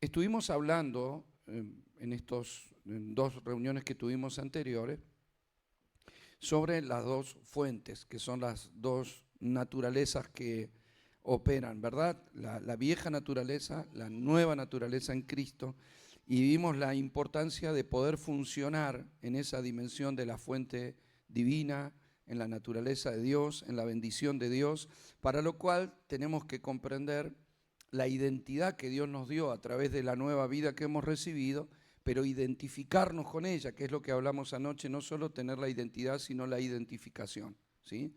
Estuvimos hablando en estas dos reuniones que tuvimos anteriores sobre las dos fuentes, que son las dos naturalezas que operan, ¿verdad? La vieja naturaleza, la nueva naturaleza en Cristo, y vimos la importancia de poder funcionar en esa dimensión de la fuente divina, en la naturaleza de Dios, en la bendición de Dios, para lo cual tenemos que comprender la identidad que Dios nos dio a través de la nueva vida que hemos recibido, pero identificarnos con ella, que es lo que hablamos anoche, no solo tener la identidad, sino la identificación, ¿sí?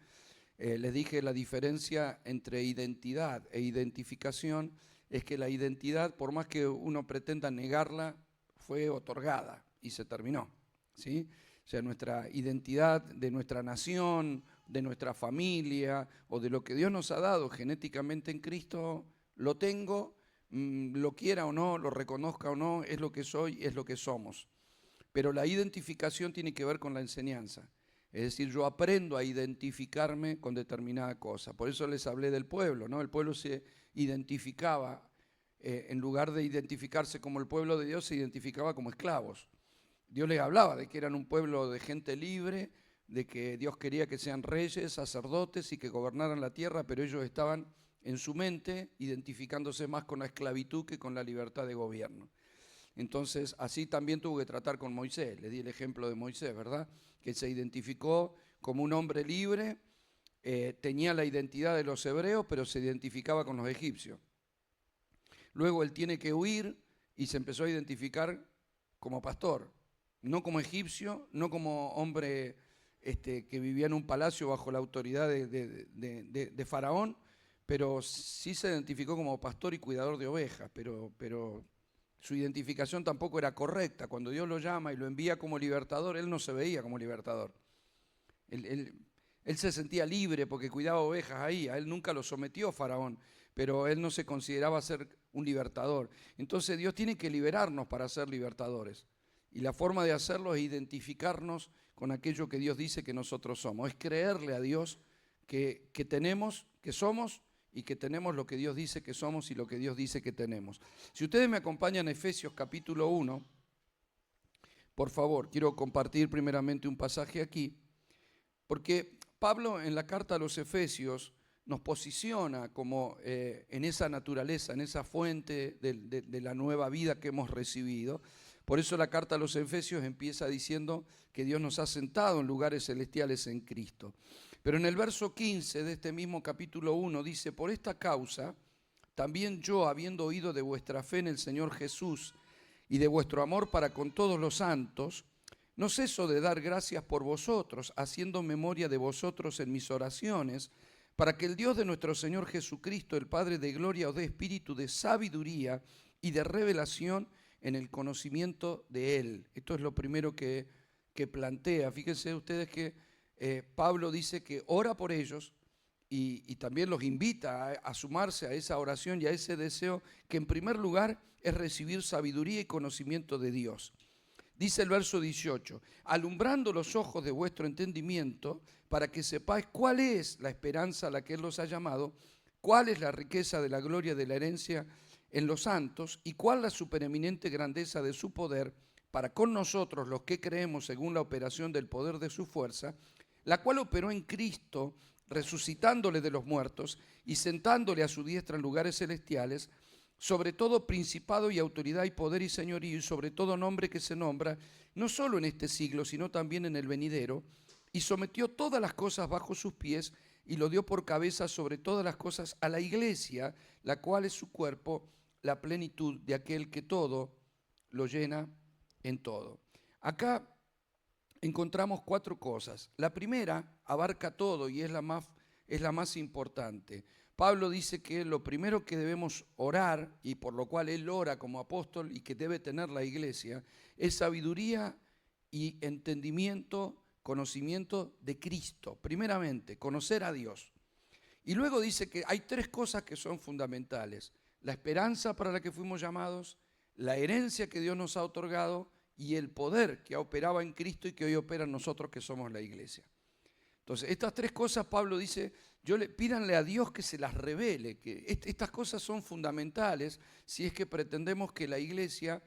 Les dije la diferencia entre identidad e identificación es que la identidad, por más que uno pretenda negarla, fue otorgada y se terminó, ¿sí? O sea, nuestra identidad de nuestra nación, de nuestra familia o de lo que Dios nos ha dado genéticamente en Cristo, lo tengo, lo quiera o no, lo reconozca o no, es lo que soy, es lo que somos. Pero la identificación tiene que ver con la enseñanza. Es decir, yo aprendo a identificarme con determinada cosa. Por eso les hablé del pueblo, ¿no? El pueblo se identificaba, en lugar de identificarse como el pueblo de Dios, se identificaba como esclavos. Dios les hablaba de que eran un pueblo de gente libre, de que Dios quería que sean reyes, sacerdotes y que gobernaran la tierra, pero ellos estaban en su mente identificándose más con la esclavitud que con la libertad de gobierno. Entonces, así también tuvo que tratar con Moisés. Le di el ejemplo de Moisés, ¿verdad? Que se identificó como un hombre libre, tenía la identidad de los hebreos, pero se identificaba con los egipcios. Luego él tiene que huir y se empezó a identificar como pastor, no como egipcio, no como hombre que vivía en un palacio bajo la autoridad de Faraón, pero sí se identificó como pastor y cuidador de ovejas, pero su identificación tampoco era correcta. Cuando Dios lo llama y lo envía como libertador, él no se veía como libertador. Él se sentía libre porque cuidaba ovejas ahí, a él nunca lo sometió Faraón, pero él no se consideraba ser un libertador. Entonces Dios tiene que liberarnos para ser libertadores. Y la forma de hacerlo es identificarnos con aquello que Dios dice que nosotros somos. Es creerle a Dios que tenemos, que somos y que tenemos lo que Dios dice que somos y lo que Dios dice que tenemos. Si ustedes me acompañan a Efesios capítulo 1, por favor, quiero compartir primeramente un pasaje aquí, porque Pablo en la carta a los Efesios nos posiciona como en esa naturaleza, en esa fuente de la nueva vida que hemos recibido. Por eso la carta a los Efesios empieza diciendo que Dios nos ha sentado en lugares celestiales en Cristo. Pero en el verso 15 de este mismo capítulo 1 dice: por esta causa, también yo, habiendo oído de vuestra fe en el Señor Jesús y de vuestro amor para con todos los santos, no ceso de dar gracias por vosotros, haciendo memoria de vosotros en mis oraciones, para que el Dios de nuestro Señor Jesucristo, el Padre de gloria, os dé espíritu de sabiduría y de revelación en el conocimiento de Él. Esto es lo primero que plantea. Fíjense ustedes que Pablo dice que ora por ellos y también los invita a sumarse a esa oración y a ese deseo que en primer lugar es recibir sabiduría y conocimiento de Dios. Dice el verso 18, alumbrando los ojos de vuestro entendimiento, para que sepáis cuál es la esperanza a la que Él los ha llamado, cuál es la riqueza de la gloria de la herencia en los santos, y cuál la supereminente grandeza de su poder, para con nosotros los que creemos según la operación del poder de su fuerza, la cual operó en Cristo, resucitándole de los muertos y sentándole a su diestra en lugares celestiales, sobre todo principado y autoridad y poder y señorío, y sobre todo nombre que se nombra, no solo en este siglo, sino también en el venidero, y sometió todas las cosas bajo sus pies, y lo dio por cabeza sobre todas las cosas a la iglesia, la cual es su cuerpo, la plenitud de aquel que todo lo llena en todo. Acá encontramos cuatro cosas. La primera abarca todo y es la más importante. Pablo dice que lo primero que debemos orar, y por lo cual él ora como apóstol y que debe tener la iglesia, es sabiduría y entendimiento, conocimiento de Cristo. Primeramente, conocer a Dios. Y luego dice que hay tres cosas que son fundamentales: la esperanza para la que fuimos llamados, la herencia que Dios nos ha otorgado y el poder que operaba en Cristo y que hoy opera en nosotros que somos la iglesia. Entonces, estas tres cosas Pablo dice Pídanle a Dios que se las revele, que estas cosas son fundamentales si es que pretendemos que la iglesia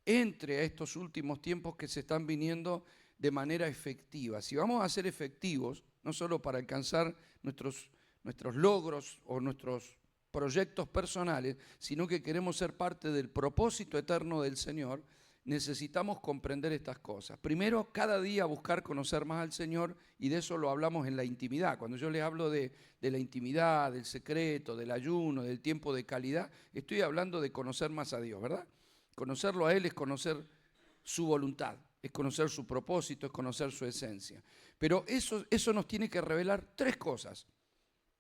entre a estos últimos tiempos que se están viniendo de manera efectiva. Si vamos a ser efectivos, no solo para alcanzar nuestros logros o nuestros proyectos personales, sino que queremos ser parte del propósito eterno del Señor, necesitamos comprender estas cosas. Primero, cada día buscar conocer más al Señor, y de eso lo hablamos en la intimidad. Cuando yo les hablo de la intimidad, del secreto, del ayuno, del tiempo de calidad, estoy hablando de conocer más a Dios, ¿verdad? Conocerlo a Él es conocer su voluntad, es conocer su propósito, es conocer su esencia. Pero eso nos tiene que revelar tres cosas.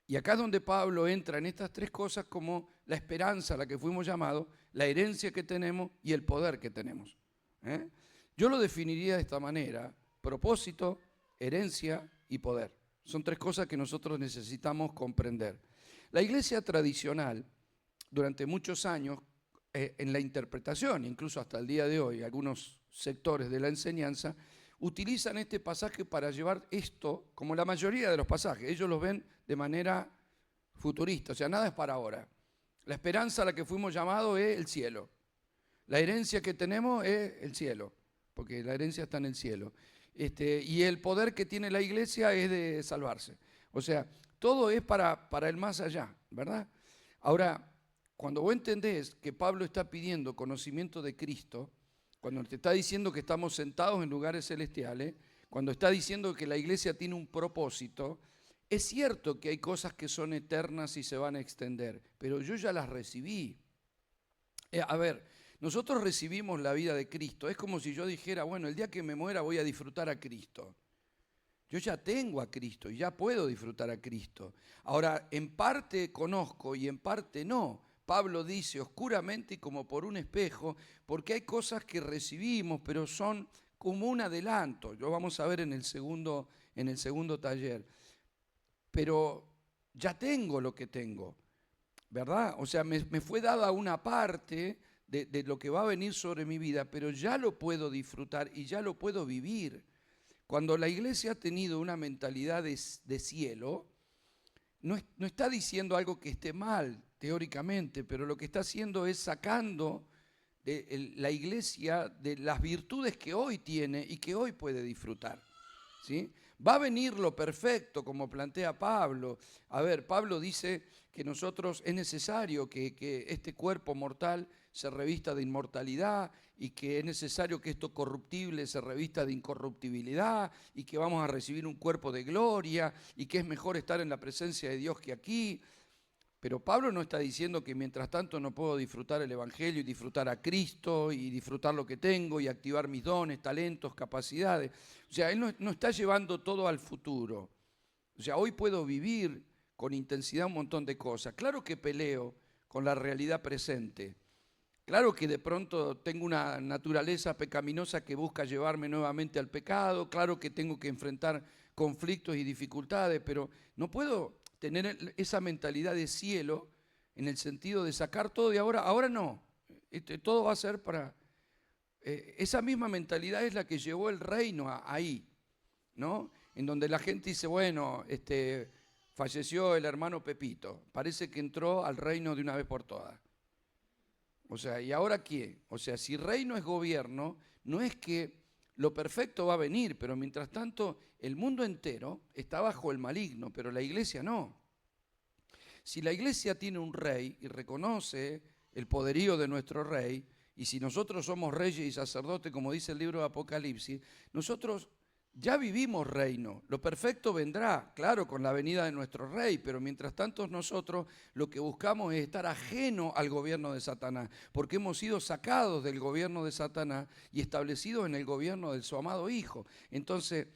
Y acá es donde Pablo entra en estas tres cosas como la esperanza a la que fuimos llamados, la herencia que tenemos y el poder que tenemos. Yo lo definiría de esta manera: propósito, herencia y poder. Son tres cosas que nosotros necesitamos comprender. La iglesia tradicional, durante muchos años, en la interpretación, incluso hasta el día de hoy, algunos sectores de la enseñanza, utilizan este pasaje para llevar esto, como la mayoría de los pasajes, ellos los ven de manera futurista, o sea, nada es para ahora. La esperanza a la que fuimos llamados es el cielo. La herencia que tenemos es el cielo, porque la herencia está en el cielo. Y el poder que tiene la iglesia es de salvarse. O sea, todo es para el más allá, ¿verdad? Ahora, cuando vos entendés que Pablo está pidiendo conocimiento de Cristo, cuando te está diciendo que estamos sentados en lugares celestiales, cuando está diciendo que la iglesia tiene un propósito, es cierto que hay cosas que son eternas y se van a extender, pero yo ya las recibí. A ver, nosotros recibimos la vida de Cristo. Es como si yo dijera, bueno, el día que me muera voy a disfrutar a Cristo. Yo ya tengo a Cristo y ya puedo disfrutar a Cristo. Ahora, en parte conozco y en parte no. Pablo dice oscuramente y como por un espejo, porque hay cosas que recibimos, pero son como un adelanto. Lo vamos a ver en el segundo taller. Pero ya tengo lo que tengo, ¿verdad? O sea, me fue dada una parte de lo que va a venir sobre mi vida, pero ya lo puedo disfrutar y ya lo puedo vivir. Cuando la iglesia ha tenido una mentalidad de cielo, no está diciendo algo que esté mal teóricamente, pero lo que está haciendo es sacando de la iglesia de las virtudes que hoy tiene y que hoy puede disfrutar, ¿sí? Va a venir lo perfecto, como plantea Pablo. A ver, Pablo dice que nosotros es necesario que este cuerpo mortal se revista de inmortalidad y que es necesario que esto corruptible se revista de incorruptibilidad y que vamos a recibir un cuerpo de gloria y que es mejor estar en la presencia de Dios que aquí. Pero Pablo no está diciendo que mientras tanto no puedo disfrutar el Evangelio y disfrutar a Cristo y disfrutar lo que tengo y activar mis dones, talentos, capacidades. O sea, él no está llevando todo al futuro. O sea, hoy puedo vivir con intensidad un montón de cosas. Claro que peleo con la realidad presente. Claro que de pronto tengo una naturaleza pecaminosa que busca llevarme nuevamente al pecado. Claro que tengo que enfrentar conflictos y dificultades, pero no puedo tener esa mentalidad de cielo en el sentido de sacar todo y ahora no. Todo va a ser para... esa misma mentalidad es la que llevó el reino ahí, ¿no? En donde la gente dice, bueno, falleció el hermano Pepito, parece que entró al reino de una vez por todas. O sea, ¿y ahora qué? O sea, si reino es gobierno, no es que lo perfecto va a venir, pero mientras tanto el mundo entero está bajo el maligno, pero la iglesia no. Si la iglesia tiene un rey y reconoce el poderío de nuestro rey, y si nosotros somos reyes y sacerdotes, como dice el libro de Apocalipsis, nosotros ya vivimos reino. Lo perfecto vendrá, claro, con la venida de nuestro rey, pero mientras tanto nosotros lo que buscamos es estar ajeno al gobierno de Satanás, porque hemos sido sacados del gobierno de Satanás y establecidos en el gobierno de su amado Hijo. Entonces,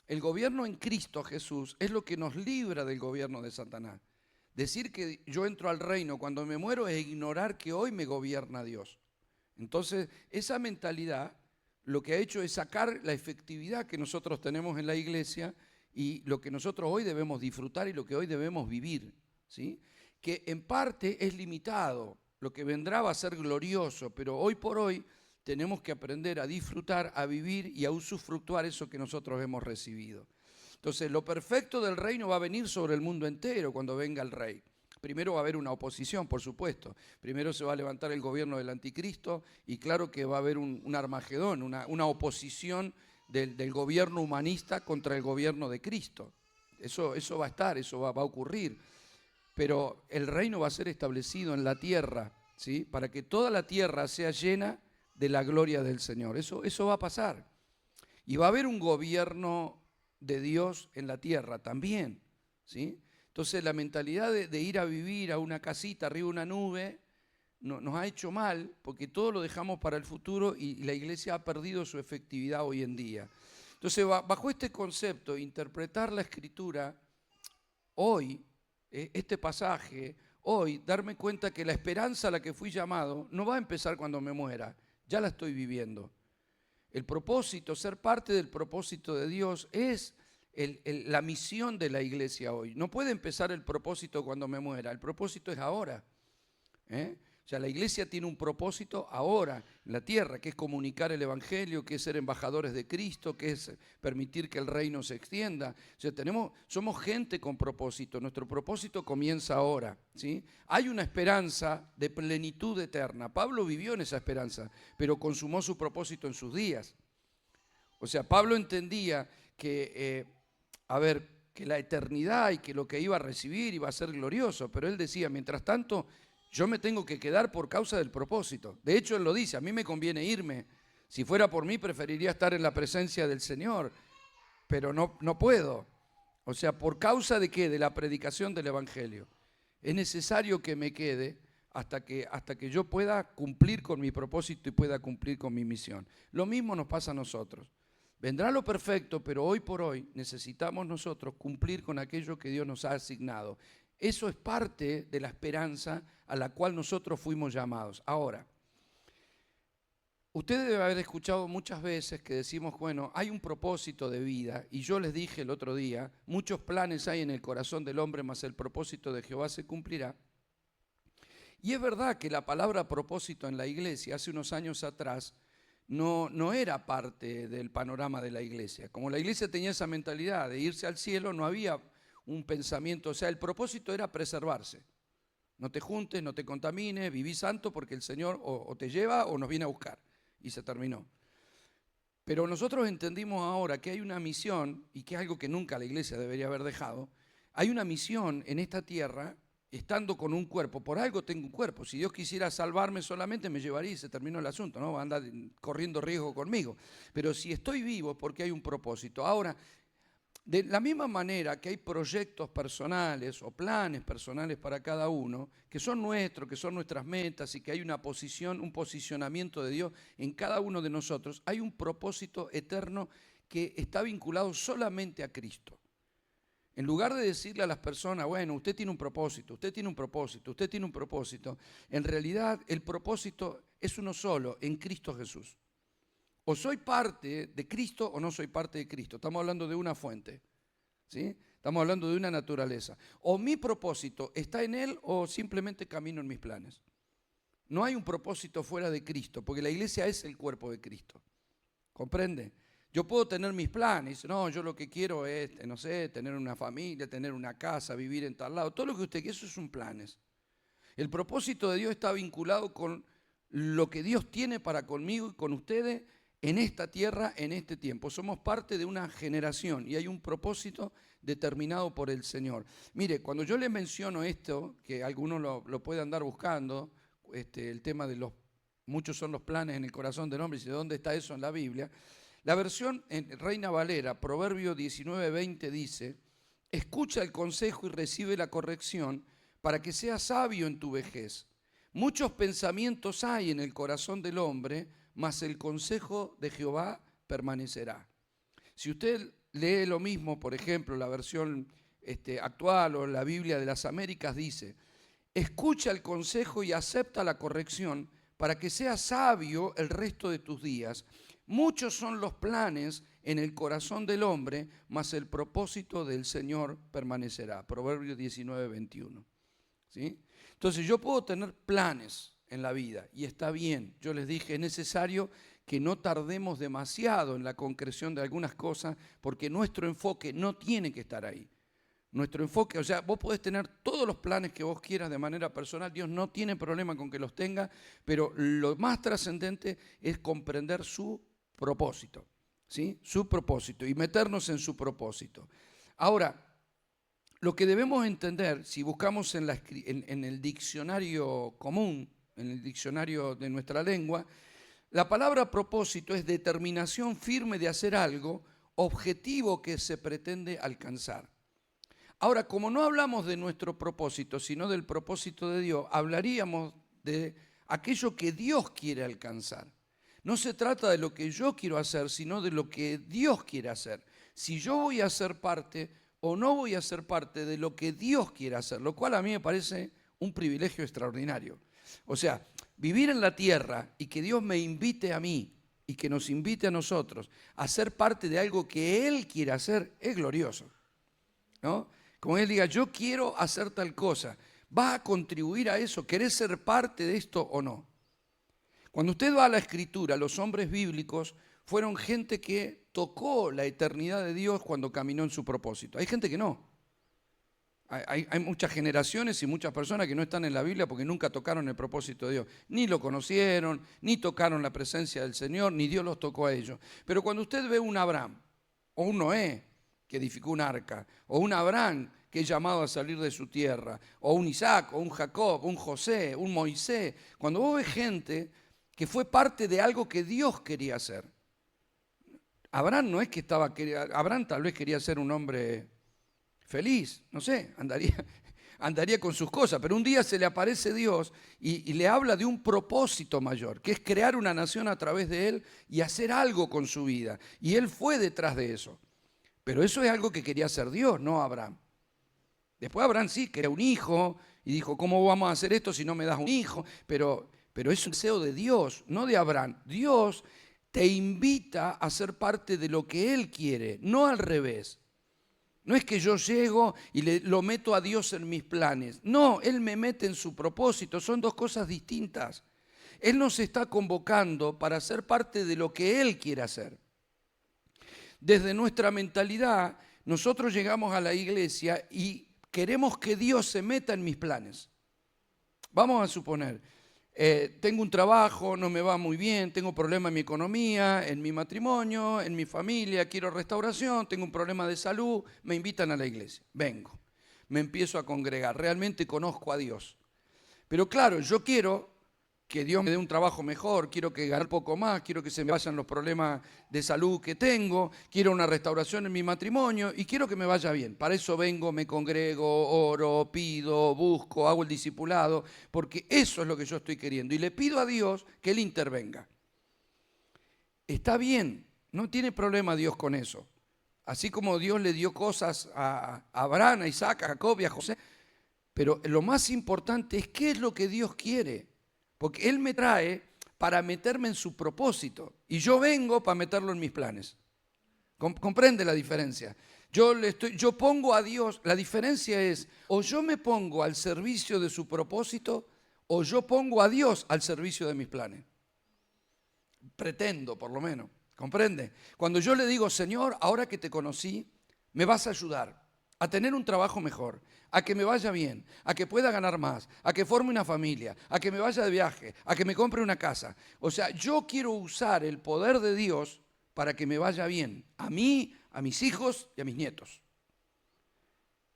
el gobierno en Cristo Jesús es lo que nos libra del gobierno de Satanás. Decir que yo entro al reino cuando me muero es ignorar que hoy me gobierna Dios. Entonces, esa mentalidad lo que ha hecho es sacar la efectividad que nosotros tenemos en la iglesia y lo que nosotros hoy debemos disfrutar y lo que hoy debemos vivir, ¿sí? Que en parte es limitado, lo que vendrá va a ser glorioso, pero hoy por hoy tenemos que aprender a disfrutar, a vivir y a usufructuar eso que nosotros hemos recibido. Entonces, lo perfecto del reino va a venir sobre el mundo entero cuando venga el rey. Primero va a haber una oposición, por supuesto. Primero se va a levantar el gobierno del anticristo y claro que va a haber un Armagedón, una oposición del gobierno humanista contra el gobierno de Cristo. Eso va a estar, eso va a ocurrir. Pero el reino va a ser establecido en la tierra, ¿sí? Para que toda la tierra sea llena de la gloria del Señor. Eso va a pasar. Y va a haber un gobierno de Dios en la tierra también, ¿sí? Entonces la mentalidad de ir a vivir a una casita arriba de una nube nos ha hecho mal porque todo lo dejamos para el futuro y la iglesia ha perdido su efectividad hoy en día. Entonces, bajo este concepto, interpretar la Escritura hoy, este pasaje, hoy, darme cuenta que la esperanza a la que fui llamado no va a empezar cuando me muera, ya la estoy viviendo. El propósito, ser parte del propósito de Dios es la misión de la iglesia hoy. No puede empezar el propósito cuando me muera, el propósito es ahora. O sea, la iglesia tiene un propósito ahora en la tierra, que es comunicar el evangelio, que es ser embajadores de Cristo, que es permitir que el reino se extienda. O sea, somos gente con propósito, nuestro propósito comienza ahora, ¿sí? Hay una esperanza de plenitud eterna. Pablo vivió en esa esperanza, pero consumó su propósito en sus días. O sea, Pablo entendía que, que la eternidad y que lo que iba a recibir iba a ser glorioso, pero él decía, mientras tanto, yo me tengo que quedar por causa del propósito. De hecho, él lo dice, a mí me conviene irme. Si fuera por mí, preferiría estar en la presencia del Señor, pero no puedo. O sea, ¿por causa de qué? De la predicación del Evangelio. Es necesario que me quede hasta que yo pueda cumplir con mi propósito y pueda cumplir con mi misión. Lo mismo nos pasa a nosotros. Vendrá lo perfecto, pero hoy por hoy necesitamos nosotros cumplir con aquello que Dios nos ha asignado. Eso es parte de la esperanza a la cual nosotros fuimos llamados. Ahora, usted debe haber escuchado muchas veces que decimos, bueno, hay un propósito de vida, y yo les dije el otro día, muchos planes hay en el corazón del hombre, mas el propósito de Jehová se cumplirá. Y es verdad que la palabra propósito en la iglesia, hace unos años atrás, no era parte del panorama de la iglesia. Como la iglesia tenía esa mentalidad de irse al cielo, no había un pensamiento, o sea, el propósito era preservarse. No te juntes, no te contamines, viví santo porque el Señor o te lleva o nos viene a buscar. Y se terminó. Pero nosotros entendimos ahora que hay una misión, y que es algo que nunca la iglesia debería haber dejado, hay una misión en esta tierra, estando con un cuerpo. Por algo tengo un cuerpo. Si Dios quisiera salvarme solamente me llevaría y se terminó el asunto, no va a andar corriendo riesgo conmigo. Pero si estoy vivo porque hay un propósito. Ahora, de la misma manera que hay proyectos personales o planes personales para cada uno, que son nuestros, que son nuestras metas y que hay una posición, un posicionamiento de Dios en cada uno de nosotros, hay un propósito eterno que está vinculado solamente a Cristo. En lugar de decirle a las personas, bueno, usted tiene un propósito, usted tiene un propósito, usted tiene un propósito, en realidad el propósito es uno solo, en Cristo Jesús. O soy parte de Cristo o no soy parte de Cristo. Estamos hablando de una fuente, ¿sí? Estamos hablando de una naturaleza. O mi propósito está en Él o simplemente camino en mis planes. No hay un propósito fuera de Cristo, porque la iglesia es el cuerpo de Cristo. ¿Comprende? Yo puedo tener mis planes, no, yo lo que quiero es, no sé, tener una familia, tener una casa, vivir en tal lado. Todo lo que usted quiere, eso son planes. El propósito de Dios está vinculado con lo que Dios tiene para conmigo y con ustedes en esta tierra, en este tiempo. Somos parte de una generación y hay un propósito determinado por el Señor. Mire, cuando yo les menciono esto, que algunos lo pueden andar buscando, el tema de muchos son los planes en el corazón del hombre, y de dónde está eso en la Biblia. La versión en Reina Valera, Proverbio 19:20 dice, escucha el consejo y recibe la corrección para que seas sabio en tu vejez. Muchos pensamientos hay en el corazón del hombre, mas el consejo de Jehová permanecerá. Si usted lee lo mismo, por ejemplo, la versión actual o la Biblia de las Américas dice, escucha el consejo y acepta la corrección para que seas sabio el resto de tus días. Muchos son los planes en el corazón del hombre, mas el propósito del Señor permanecerá. Proverbios 19:21. ¿Sí? Entonces yo puedo tener planes en la vida y está bien. Yo les dije, es necesario que no tardemos demasiado en la concreción de algunas cosas porque nuestro enfoque no tiene que estar ahí. Nuestro enfoque, o sea, vos podés tener todos los planes que vos quieras de manera personal, Dios no tiene problema con que los tenga, pero lo más trascendente es comprender su propósito, ¿sí? Su propósito y meternos en su propósito. Ahora, lo que debemos entender, si buscamos en el diccionario común, en el diccionario de nuestra lengua, la palabra propósito es determinación firme de hacer algo, objetivo que se pretende alcanzar. Ahora, como no hablamos de nuestro propósito, sino del propósito de Dios, hablaríamos de aquello que Dios quiere alcanzar. No se trata de lo que yo quiero hacer, sino de lo que Dios quiere hacer. Si yo voy a ser parte o no voy a ser parte de lo que Dios quiere hacer, lo cual a mí me parece un privilegio extraordinario. O sea, vivir en la tierra y que Dios me invite a mí y que nos invite a nosotros a ser parte de algo que Él quiere hacer es glorioso, ¿no? Como Él diga, yo quiero hacer tal cosa, ¿vas a contribuir a eso? ¿Querés ser parte de esto o no? Cuando usted va a la Escritura, los hombres bíblicos fueron gente que tocó la eternidad de Dios cuando caminó en su propósito. Hay gente que no. Hay muchas generaciones y muchas personas que no están en la Biblia porque nunca tocaron el propósito de Dios. Ni lo conocieron, ni tocaron la presencia del Señor, ni Dios los tocó a ellos. Pero cuando usted ve un Abraham o un Noé que edificó un arca, o un Abraham que es llamado a salir de su tierra, o un Isaac, o un Jacob, un José, un Moisés, cuando vos ves gente que fue parte de algo que Dios quería hacer. Abraham no es que Abraham tal vez quería ser un hombre feliz, no sé, andaría con sus cosas, pero un día se le aparece Dios y le habla de un propósito mayor, que es crear una nación a través de él y hacer algo con su vida. Y él fue detrás de eso. Pero eso es algo que quería hacer Dios, no Abraham. Después Abraham sí quería un hijo y dijo, ¿cómo vamos a hacer esto si no me das un hijo? Pero es un deseo de Dios, no de Abraham. Dios te invita a ser parte de lo que Él quiere, no al revés. No es que yo llego y lo meto a Dios en mis planes. No, Él me mete en su propósito. Son dos cosas distintas. Él nos está convocando para ser parte de lo que Él quiere hacer. Desde nuestra mentalidad, nosotros llegamos a la iglesia y queremos que Dios se meta en mis planes. Vamos a suponer, tengo un trabajo, no me va muy bien, tengo problemas en mi economía, en mi matrimonio, en mi familia, quiero restauración, tengo un problema de salud, me invitan a la iglesia. Vengo, me empiezo a congregar, realmente conozco a Dios. Pero claro, yo quiero que Dios me dé un trabajo mejor, quiero que gane un poco más, quiero que se me vayan los problemas de salud que tengo, quiero una restauración en mi matrimonio y quiero que me vaya bien. Para eso vengo, me congrego, oro, pido, busco, hago el discipulado, porque eso es lo que yo estoy queriendo. Y le pido a Dios que Él intervenga. Está bien, no tiene problema Dios con eso. Así como Dios le dio cosas a Abraham, a Isaac, a Jacob y a José. Pero lo más importante es qué es lo que Dios quiere. Porque Él me trae para meterme en su propósito. Y yo vengo para meterlo en mis planes. ¿Comprende la diferencia? Yo pongo a Dios, la diferencia es, o yo me pongo al servicio de su propósito, o yo pongo a Dios al servicio de mis planes. Pretendo, por lo menos. ¿Comprende? Cuando yo le digo, Señor, ahora que te conocí, me vas a ayudar a tener un trabajo mejor, a que me vaya bien, a que pueda ganar más, a que forme una familia, a que me vaya de viaje, a que me compre una casa. O sea, yo quiero usar el poder de Dios para que me vaya bien, a mí, a mis hijos y a mis nietos.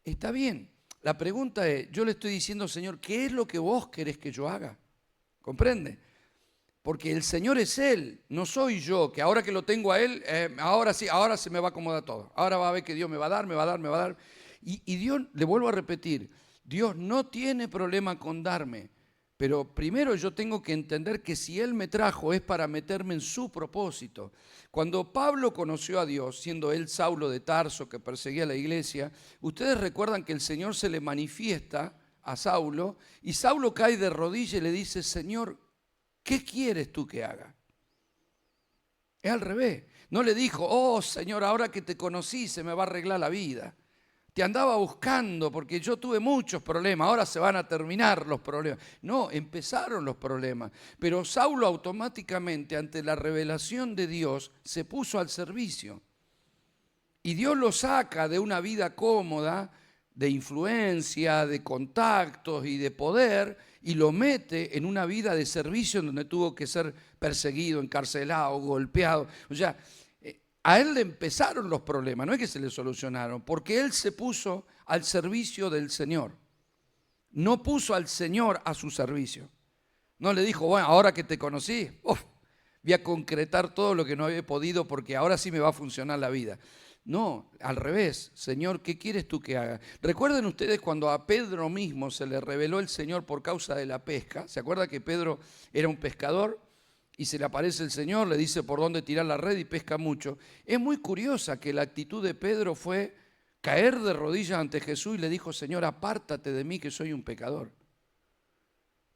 Está bien. La pregunta es, yo le estoy diciendo, Señor, ¿qué es lo que vos querés que yo haga? ¿Comprende? Porque el Señor es Él, no soy yo, que ahora que lo tengo a Él, ahora sí, ahora se me va a acomodar todo. Ahora va a ver que Dios me va a dar, me va a dar, me va a dar. Y Dios, le vuelvo a repetir, Dios no tiene problema con darme, pero primero yo tengo que entender que si Él me trajo es para meterme en su propósito. Cuando Pablo conoció a Dios, siendo él Saulo de Tarso que perseguía a la iglesia, ustedes recuerdan que el Señor se le manifiesta a Saulo y Saulo cae de rodillas y le dice, Señor, ¿qué quieres tú que haga? Es al revés. No le dijo, oh Señor, ahora que te conocí se me va a arreglar la vida. te andaba buscando porque yo tuve muchos problemas, ahora se van a terminar los problemas. No, empezaron los problemas. Pero Saulo automáticamente, ante la revelación de Dios, se puso al servicio. Y Dios lo saca de una vida cómoda, de influencia, de contactos y de poder, y lo mete en una vida de servicio en donde tuvo que ser perseguido, encarcelado, golpeado. O sea, a él le empezaron los problemas, no es que se le solucionaron, porque él se puso al servicio del Señor. No puso al Señor a su servicio. No le dijo, bueno, ahora que te conocí, voy a concretar todo lo que no había podido porque ahora sí me va a funcionar la vida. No, al revés. Señor, ¿qué quieres tú que haga? Recuerden ustedes cuando a Pedro mismo se le reveló el Señor por causa de la pesca. ¿Se acuerda que Pedro era un pescador? Y se le aparece el Señor, le dice por dónde tirar la red y pesca mucho. Es muy curiosa que la actitud de Pedro fue caer de rodillas ante Jesús y le dijo, Señor, apártate de mí que soy un pecador.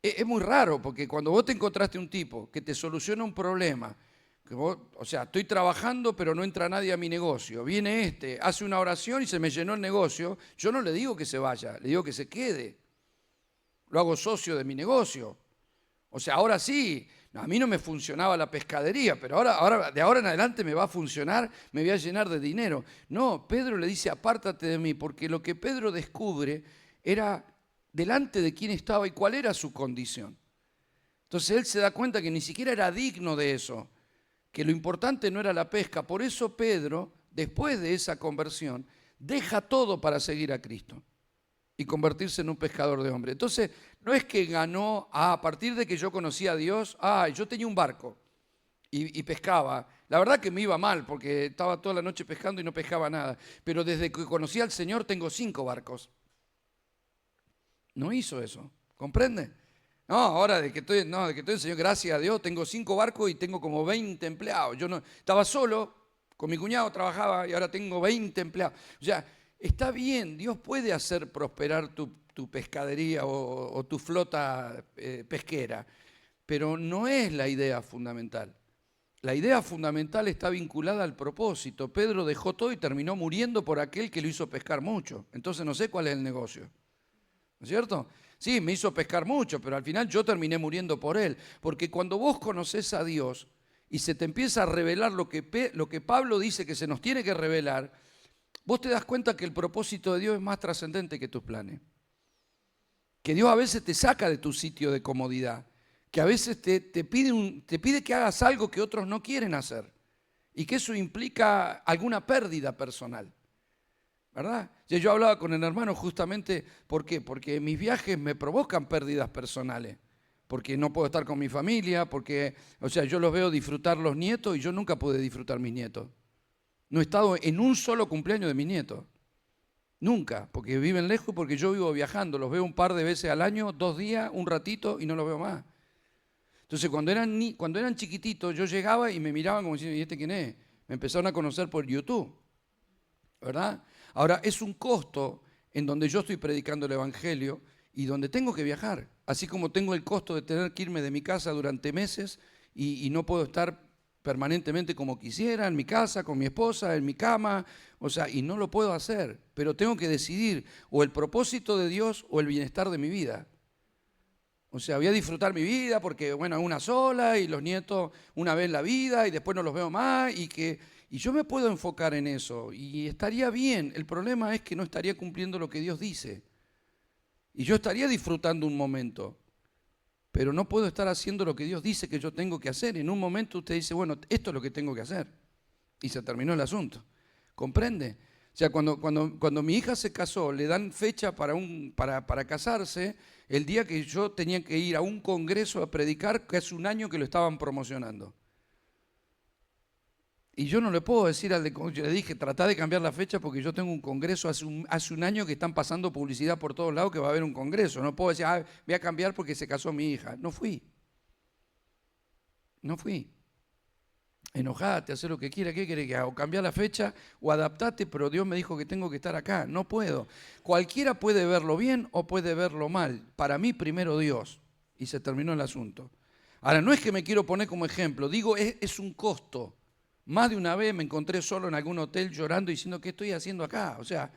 Es muy raro porque cuando vos te encontraste un tipo que te soluciona un problema, que vos, o sea, estoy trabajando pero no entra nadie a mi negocio, viene hace una oración y se me llenó el negocio, yo no le digo que se vaya, le digo que se quede. Lo hago socio de mi negocio. O sea, ahora sí, a mí no me funcionaba la pescadería, pero de ahora en adelante me va a funcionar, me voy a llenar de dinero. No, Pedro le dice, apártate de mí, porque lo que Pedro descubre era delante de quién estaba y cuál era su condición. Entonces él se da cuenta que ni siquiera era digno de eso, que lo importante no era la pesca. Por eso Pedro, después de esa conversión, deja todo para seguir a Cristo y convertirse en un pescador de hombres. Entonces, no es que ganó, a partir de que yo conocí a Dios, yo tenía un barco y pescaba. La verdad que me iba mal porque estaba toda la noche pescando y no pescaba nada. Pero desde que conocí al Señor tengo 5 barcos. No hizo eso, ¿comprende? No, ahora de que estoy en el Señor, gracias a Dios, tengo 5 barcos y tengo como 20 empleados. Yo no estaba solo, con mi cuñado trabajaba y ahora tengo 20 empleados. O sea, está bien, Dios puede hacer prosperar tu pescadería o tu flota pesquera, pero no es la idea fundamental. La idea fundamental está vinculada al propósito. Pedro dejó todo y terminó muriendo por aquel que lo hizo pescar mucho. Entonces no sé cuál es el negocio. ¿No es cierto? Sí, me hizo pescar mucho, pero al final yo terminé muriendo por él. Porque cuando vos conocés a Dios y se te empieza a revelar lo que Pablo dice que se nos tiene que revelar, vos te das cuenta que el propósito de Dios es más trascendente que tus planes. Que Dios a veces te saca de tu sitio de comodidad. Que a veces te pide que hagas algo que otros no quieren hacer. Y que eso implica alguna pérdida personal. ¿Verdad? Yo hablaba con el hermano justamente, ¿por qué? Porque mis viajes me provocan pérdidas personales. Porque no puedo estar con mi familia, porque, o sea, yo los veo disfrutar los nietos y yo nunca pude disfrutar mis nietos. No he estado en un solo cumpleaños de mis nietos. Nunca, porque viven lejos, porque yo vivo viajando. Los veo un par de veces al año, 2 días, un ratito y no los veo más. Entonces, cuando eran chiquititos, yo llegaba y me miraban como diciendo, ¿y este quién es? Me empezaron a conocer por YouTube, ¿verdad? Ahora, es un costo en donde yo estoy predicando el Evangelio y donde tengo que viajar. Así como tengo el costo de tener que irme de mi casa durante meses y no puedo estar permanentemente como quisiera, en mi casa, con mi esposa, en mi cama, o sea, y no lo puedo hacer, pero tengo que decidir o el propósito de Dios o el bienestar de mi vida. O sea, voy a disfrutar mi vida porque, bueno, es una sola y los nietos una vez en la vida y después no los veo más y yo me puedo enfocar en eso y estaría bien. El problema es que no estaría cumpliendo lo que Dios dice. Y yo estaría disfrutando un momento, pero no puedo estar haciendo lo que Dios dice que yo tengo que hacer. En un momento usted dice, bueno, esto es lo que tengo que hacer. Y se terminó el asunto. ¿Comprende? O sea, cuando mi hija se casó, le dan fecha para casarse, el día que yo tenía que ir a un congreso a predicar, que hace un año que lo estaban promocionando. Y yo no le puedo decir yo le dije, tratá de cambiar la fecha porque yo tengo un congreso hace un año que están pasando publicidad por todos lados que va a haber un congreso. No puedo decir, voy a cambiar porque se casó mi hija. No fui. Enojate, haz lo que quiera, ¿qué querés que haga? O cambiar la fecha o adaptate, pero Dios me dijo que tengo que estar acá. No puedo. Cualquiera puede verlo bien o puede verlo mal. Para mí primero Dios. Y se terminó el asunto. Ahora, no es que me quiero poner como ejemplo, digo, es un costo. Más de una vez me encontré solo en algún hotel llorando diciendo, ¿qué estoy haciendo acá? O sea,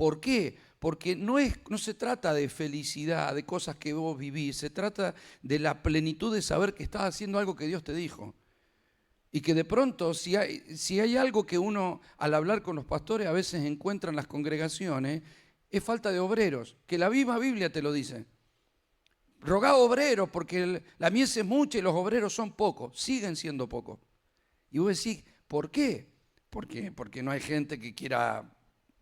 ¿Por qué? Porque no se trata de felicidad, de cosas que vos vivís, se trata de la plenitud de saber que estás haciendo algo que Dios te dijo. Y que de pronto, si hay algo que uno, al hablar con los pastores, a veces encuentra en las congregaciones, es falta de obreros, que la misma Biblia te lo dice. Rogá obreros, porque la mies es mucha y los obreros son pocos, siguen siendo pocos. Y vos decís, ¿por qué? Porque no hay gente que quiera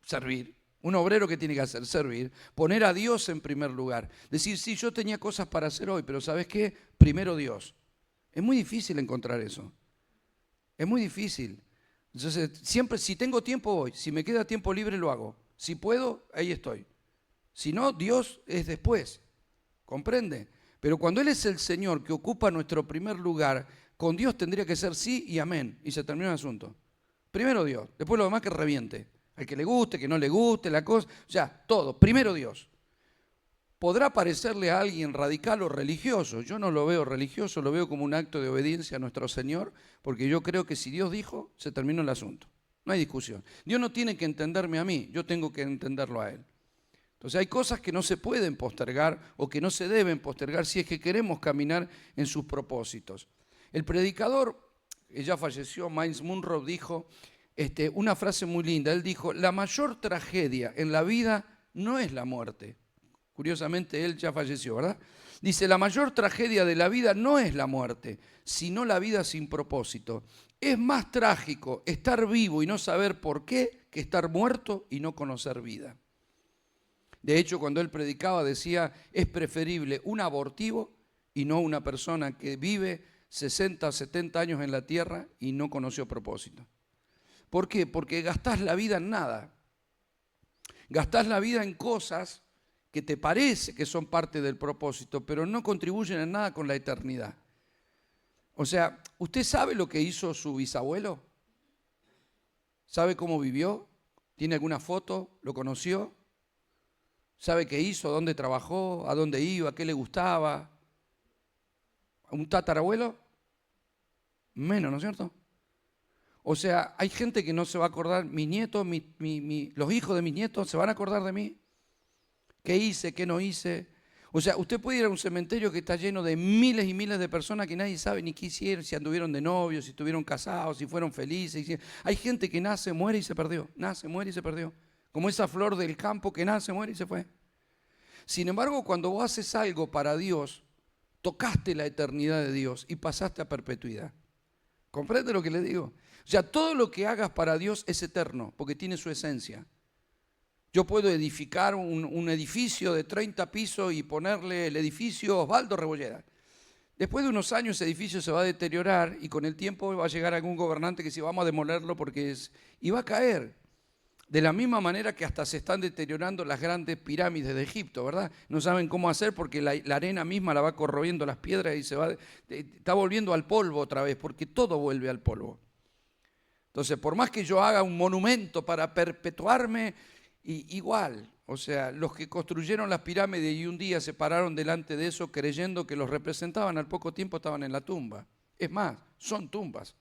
servir. Un obrero que tiene que hacer, servir, poner a Dios en primer lugar. Decir, sí, yo tenía cosas para hacer hoy, pero ¿sabes qué? Primero Dios. Es muy difícil encontrar eso. Es muy difícil. Entonces, siempre, si tengo tiempo, voy. Si me queda tiempo libre, lo hago. Si puedo, ahí estoy. Si no, Dios es después. ¿Comprende? Pero cuando Él es el Señor que ocupa nuestro primer lugar, con Dios tendría que ser sí y amén. Y se termina el asunto. Primero Dios, después lo demás que reviente. Al que le guste, que no le guste, la cosa. O sea, todo. Primero Dios. Podrá parecerle a alguien radical o religioso. Yo no lo veo religioso, lo veo como un acto de obediencia a nuestro Señor, porque yo creo que si Dios dijo, se terminó el asunto. No hay discusión. Dios no tiene que entenderme a mí, yo tengo que entenderlo a Él. Entonces hay cosas que no se pueden postergar o que no se deben postergar si es que queremos caminar en sus propósitos. El predicador, que ya falleció, Miles Monroe, dijo una frase muy linda. Él dijo, la mayor tragedia en la vida no es la muerte. Curiosamente, él ya falleció, ¿verdad? Dice, la mayor tragedia de la vida no es la muerte, sino la vida sin propósito. Es más trágico estar vivo y no saber por qué que estar muerto y no conocer vida. De hecho, cuando él predicaba decía, es preferible un abortivo y no una persona que vive 60 o 70 años en la tierra y no conoció propósito. ¿Por qué? Porque gastás la vida en nada. Gastás la vida en cosas que te parece que son parte del propósito, pero no contribuyen en nada con la eternidad. O sea, ¿usted sabe lo que hizo su bisabuelo? ¿Sabe cómo vivió? ¿Tiene alguna foto? ¿Lo conoció? ¿Sabe qué hizo? ¿Dónde trabajó? ¿A dónde iba? ¿Qué le gustaba? ¿Un tatarabuelo? Menos, ¿no es cierto? O sea, hay gente que no se va a acordar, mis nietos, los hijos de mis nietos, ¿se van a acordar de mí? ¿Qué hice? ¿Qué no hice? O sea, usted puede ir a un cementerio que está lleno de miles y miles de personas que nadie sabe ni qué hicieron, si anduvieron de novios, si estuvieron casados, si fueron felices. Hay gente que nace, muere y se perdió. Nace, muere y se perdió. Como esa flor del campo que nace, muere y se fue. Sin embargo, cuando vos haces algo para Dios, tocaste la eternidad de Dios y pasaste a perpetuidad. ¿Comprende lo que le digo? O sea, todo lo que hagas para Dios es eterno, porque tiene su esencia. Yo puedo edificar un edificio de 30 pisos y ponerle el edificio Osvaldo Rebolleda. Después de unos años ese edificio se va a deteriorar y con el tiempo va a llegar algún gobernante que dice vamos a demolerlo porque y va a caer. De la misma manera que hasta se están deteriorando las grandes pirámides de Egipto, ¿verdad? No saben cómo hacer porque la arena misma la va corroyendo las piedras y está volviendo al polvo otra vez, porque todo vuelve al polvo. Entonces, por más que yo haga un monumento para perpetuarme, igual, o sea, los que construyeron las pirámides y un día se pararon delante de eso creyendo que los representaban, al poco tiempo estaban en la tumba. Es más, son tumbas.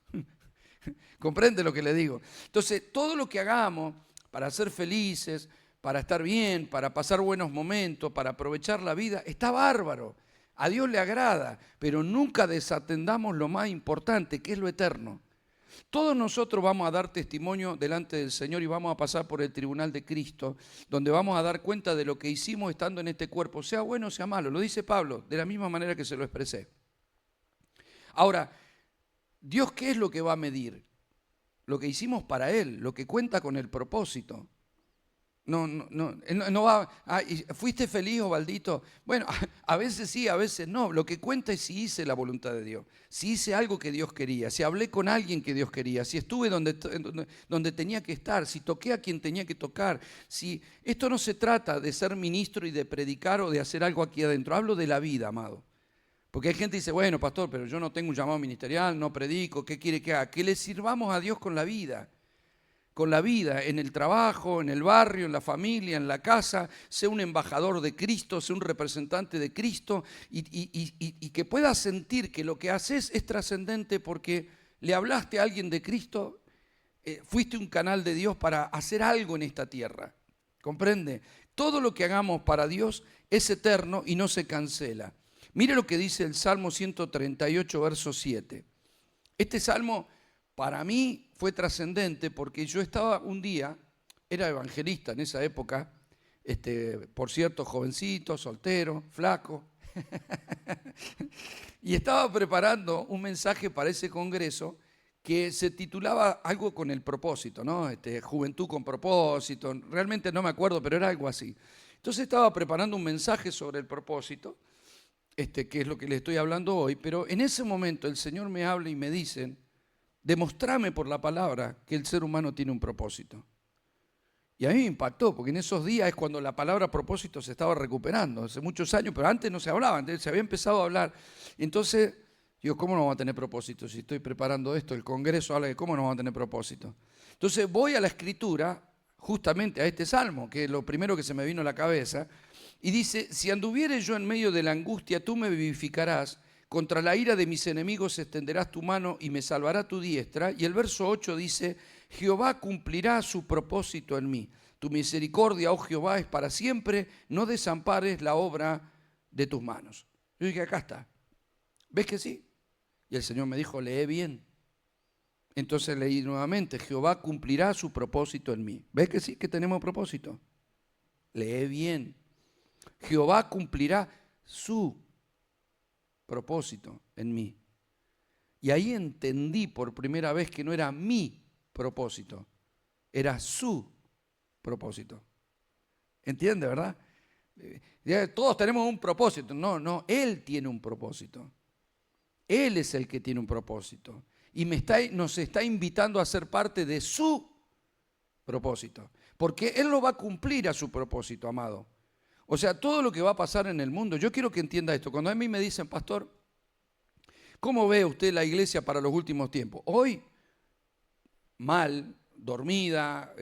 ¿Comprende lo que le digo? Entonces, todo lo que hagamos para ser felices, para estar bien, para pasar buenos momentos, para aprovechar la vida, está bárbaro. A Dios le agrada, pero nunca desatendamos lo más importante, que es lo eterno. Todos nosotros vamos a dar testimonio delante del Señor y vamos a pasar por el tribunal de Cristo, donde vamos a dar cuenta de lo que hicimos estando en este cuerpo, sea bueno o sea malo. Lo dice Pablo, de la misma manera que se lo expresé. Ahora, ¿Dios qué es lo que va a medir? Lo que hicimos para Él, lo que cuenta con el propósito. No va, ¿fuiste feliz, Osvaldito? Bueno, a veces sí, a veces no. Lo que cuenta es si hice la voluntad de Dios, si hice algo que Dios quería, si hablé con alguien que Dios quería, si estuve donde tenía que estar, si toqué a quien tenía que tocar. Esto no se trata de ser ministro y de predicar o de hacer algo aquí adentro. Hablo de la vida, amado. Porque hay gente que dice, bueno, pastor, pero yo no tengo un llamado ministerial, no predico, ¿qué quiere que haga? Que le sirvamos a Dios con la vida. Con la vida, en el trabajo, en el barrio, en la familia, en la casa, sea un embajador de Cristo, sea un representante de Cristo y que puedas sentir que lo que haces es trascendente porque le hablaste a alguien de Cristo, fuiste un canal de Dios para hacer algo en esta tierra. ¿comprende? Todo lo que hagamos para Dios es eterno y no se cancela. Mire lo que dice el Salmo 138, verso 7. Este salmo para mí fue trascendente porque yo estaba un día, era evangelista en esa época, por cierto, jovencito, soltero, flaco, y estaba preparando un mensaje para ese congreso que se titulaba algo con el propósito, ¿no? Juventud con propósito, realmente no me acuerdo, pero era algo así. Entonces estaba preparando un mensaje sobre el propósito, que es lo que le estoy hablando hoy, pero en ese momento el Señor me habla y me dice, demostrame por la palabra que el ser humano tiene un propósito. Y a mí me impactó, porque en esos días es cuando la palabra propósito se estaba recuperando, hace muchos años, pero antes no se hablaba, antes se había empezado a hablar. Entonces, digo, ¿cómo no vamos a tener propósito? Si estoy preparando esto, el Congreso habla de cómo no vamos a tener propósito. Entonces voy a la Escritura, justamente a este salmo, que es lo primero que se me vino a la cabeza, y dice, si anduviere yo en medio de la angustia, tú me vivificarás, contra la ira de mis enemigos extenderás tu mano y me salvará tu diestra. Y el verso 8 dice, Jehová cumplirá su propósito en mí. Tu misericordia, oh Jehová, es para siempre, no desampares la obra de tus manos. Yo dije, acá está. ¿Ves que sí? Y el Señor me dijo, lee bien. Entonces leí nuevamente, Jehová cumplirá su propósito en mí. ¿Ves que sí, que tenemos propósito? Lee bien. Jehová cumplirá su propósito en mí. Y ahí entendí por primera vez que no era mi propósito, era su propósito. ¿Entiende, verdad? Todos tenemos un propósito. No, Él tiene un propósito. Él es el que tiene un propósito. Y nos está invitando a ser parte de su propósito. Porque Él no va a cumplir a su propósito, amado. O sea, todo lo que va a pasar en el mundo, yo quiero que entienda esto. Cuando a mí me dicen, pastor, ¿cómo ve usted la iglesia para los últimos tiempos? Hoy, mal, dormida,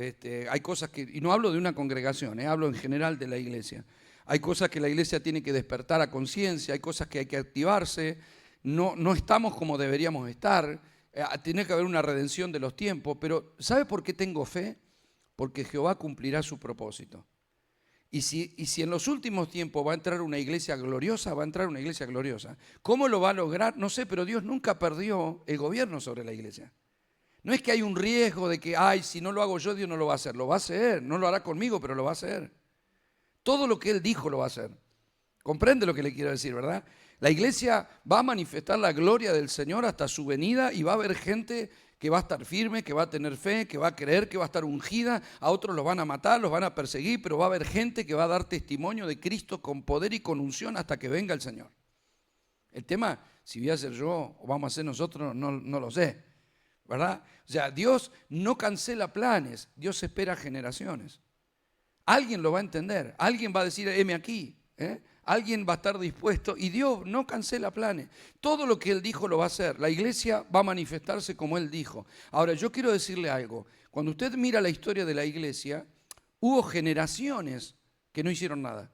hay cosas que, y no hablo de una congregación, hablo en general de la iglesia. Hay cosas que la iglesia tiene que despertar a conciencia, hay cosas que hay que activarse, no estamos como deberíamos estar, tiene que haber una redención de los tiempos, pero ¿sabe por qué tengo fe? Porque Jehová cumplirá su propósito. Y si en los últimos tiempos va a entrar una iglesia gloriosa, va a entrar una iglesia gloriosa. ¿Cómo lo va a lograr? No sé, pero Dios nunca perdió el gobierno sobre la iglesia. No es que hay un riesgo de que, si no lo hago yo, Dios no lo va a hacer. Lo va a hacer, no lo hará conmigo, pero lo va a hacer. Todo lo que Él dijo lo va a hacer. ¿Comprende lo que le quiero decir, verdad? La iglesia va a manifestar la gloria del Señor hasta su venida y va a haber gente que va a estar firme, que va a tener fe, que va a creer, que va a estar ungida. A otros los van a matar, los van a perseguir, pero va a haber gente que va a dar testimonio de Cristo con poder y con unción hasta que venga el Señor. El tema, si voy a ser yo o vamos a ser nosotros, no lo sé, ¿verdad? O sea, Dios no cancela planes, Dios espera generaciones. Alguien lo va a entender, alguien va a decir, heme aquí, alguien va a estar dispuesto y Dios no cancela planes. Todo lo que Él dijo lo va a hacer. La iglesia va a manifestarse como Él dijo. Ahora, yo quiero decirle algo. Cuando usted mira la historia de la iglesia, hubo generaciones que no hicieron nada.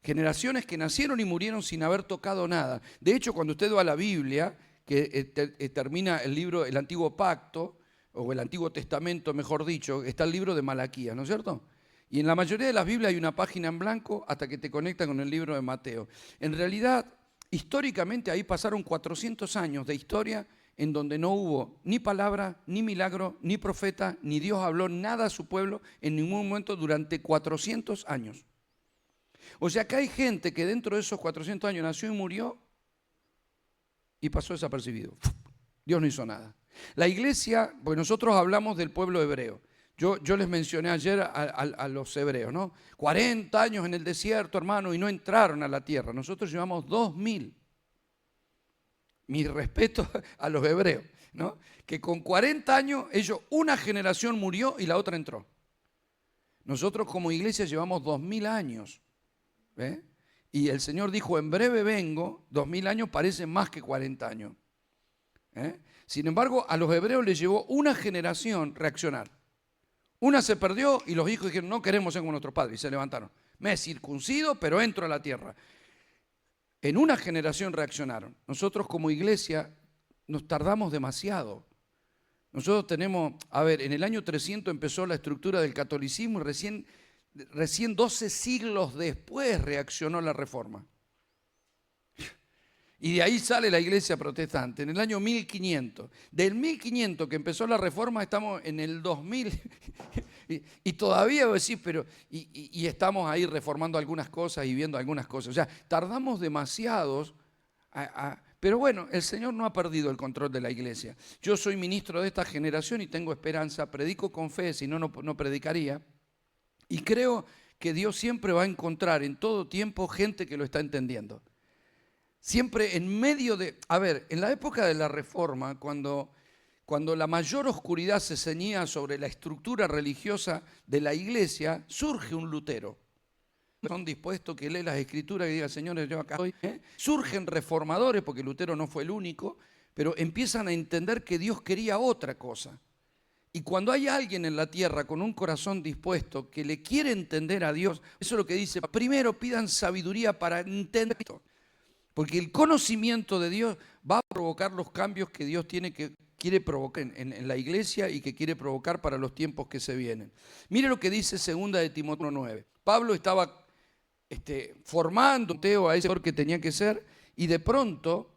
Generaciones que nacieron y murieron sin haber tocado nada. De hecho, cuando usted va a la Biblia, que termina el libro, el Antiguo Pacto, o el Antiguo Testamento, mejor dicho, está el libro de Malaquías, ¿no es cierto? Y en la mayoría de las Biblias hay una página en blanco hasta que te conectan con el libro de Mateo. En realidad, históricamente ahí pasaron 400 años de historia en donde no hubo ni palabra, ni milagro, ni profeta, ni Dios habló nada a su pueblo en ningún momento durante 400 años. O sea que hay gente que dentro de esos 400 años nació y murió y pasó desapercibido. Dios no hizo nada. La iglesia, pues nosotros hablamos del pueblo hebreo. Yo les mencioné ayer a los hebreos, ¿no? 40 años en el desierto, hermano, y no entraron a la tierra. Nosotros llevamos 2000. Mi respeto a los hebreos, ¿no? Que con 40 años, una generación murió y la otra entró. Nosotros como iglesia llevamos 2000 años. ¿Ve? Y el Señor dijo, en breve vengo. 2000 años parecen más que 40 años. Sin embargo, a los hebreos les llevó una generación reaccionar. Una se perdió y los hijos dijeron, no queremos ser como nuestros padres, y se levantaron. Me he circuncido, pero entro a la tierra. En una generación reaccionaron. Nosotros como iglesia nos tardamos demasiado. Nosotros tenemos, en el año 300 empezó la estructura del catolicismo y recién recién 12 siglos después reaccionó la Reforma. Y de ahí sale la iglesia protestante, en el año 1500. Del 1500 que empezó la Reforma, estamos en el 2000. y todavía decís, pero y estamos ahí reformando algunas cosas y viendo algunas cosas. O sea, tardamos demasiados. Pero bueno, el Señor no ha perdido el control de la iglesia. Yo soy ministro de esta generación y tengo esperanza. Predico con fe, si no, no predicaría. Y creo que Dios siempre va a encontrar en todo tiempo gente que lo está entendiendo. Siempre en medio de... A ver, en la época de la Reforma, cuando la mayor oscuridad se ceñía sobre la estructura religiosa de la iglesia, surge un Lutero. Son dispuestos que lee las escrituras y diga, señores, yo acá estoy. Surgen reformadores, porque Lutero no fue el único, pero empiezan a entender que Dios quería otra cosa. Y cuando hay alguien en la tierra con un corazón dispuesto que le quiere entender a Dios, eso es lo que dice, primero pidan sabiduría para entender esto. Porque el conocimiento de Dios va a provocar los cambios que Dios quiere provocar en la iglesia y que quiere provocar para los tiempos que se vienen. Mire lo que dice 2 de Timoteo 9. Pablo estaba formando a Timoteo a ese que tenía que ser y de pronto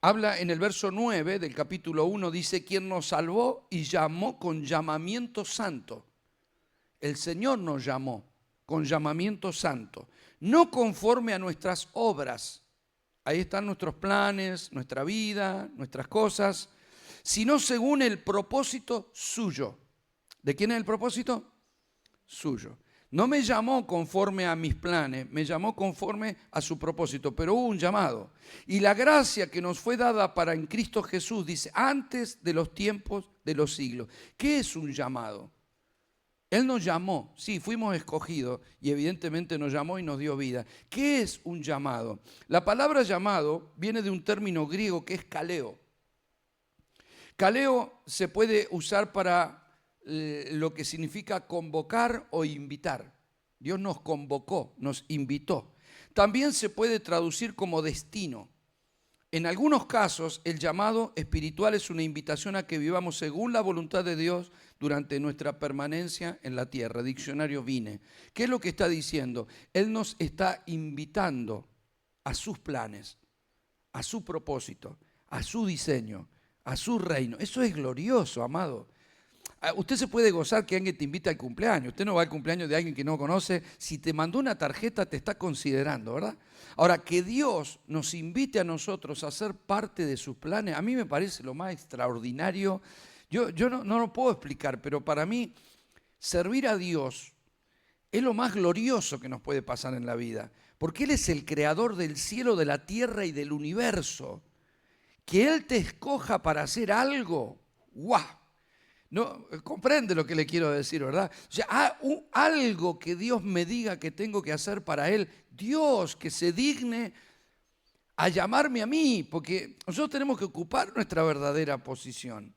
habla en el verso 9 del capítulo 1, dice, quien nos salvó y llamó con llamamiento santo. El Señor nos llamó con llamamiento santo. No conforme a nuestras obras, ahí están nuestros planes, nuestra vida, nuestras cosas, sino según el propósito suyo. ¿De quién es el propósito? Suyo. No me llamó conforme a mis planes, me llamó conforme a su propósito, pero hubo un llamado. Y la gracia que nos fue dada para en Cristo Jesús, dice, antes de los tiempos de los siglos. ¿Qué es un llamado? Él nos llamó, sí, fuimos escogidos y evidentemente nos llamó y nos dio vida. ¿Qué es un llamado? La palabra llamado viene de un término griego que es kaleo. Kaleo se puede usar para lo que significa convocar o invitar. Dios nos convocó, nos invitó. También se puede traducir como destino. En algunos casos, el llamado espiritual es una invitación a que vivamos según la voluntad de Dios durante nuestra permanencia en la tierra. Diccionario Vine. ¿Qué es lo que está diciendo? Él nos está invitando a sus planes, a su propósito, a su diseño, a su reino. Eso es glorioso, amado. Usted se puede gozar que alguien te invita al cumpleaños. Usted no va al cumpleaños de alguien que no conoce. Si te mandó una tarjeta, te está considerando, ¿verdad? Ahora, que Dios nos invite a nosotros a ser parte de sus planes, a mí me parece lo más extraordinario. Yo no lo puedo explicar, pero para mí, servir a Dios es lo más glorioso que nos puede pasar en la vida. Porque Él es el creador del cielo, de la tierra y del universo. Que Él te escoja para hacer algo, ¡guau! No, comprende lo que le quiero decir, ¿verdad? O sea, algo que Dios me diga que tengo que hacer para Él, Dios que se digne a llamarme a mí, porque nosotros tenemos que ocupar nuestra verdadera posición.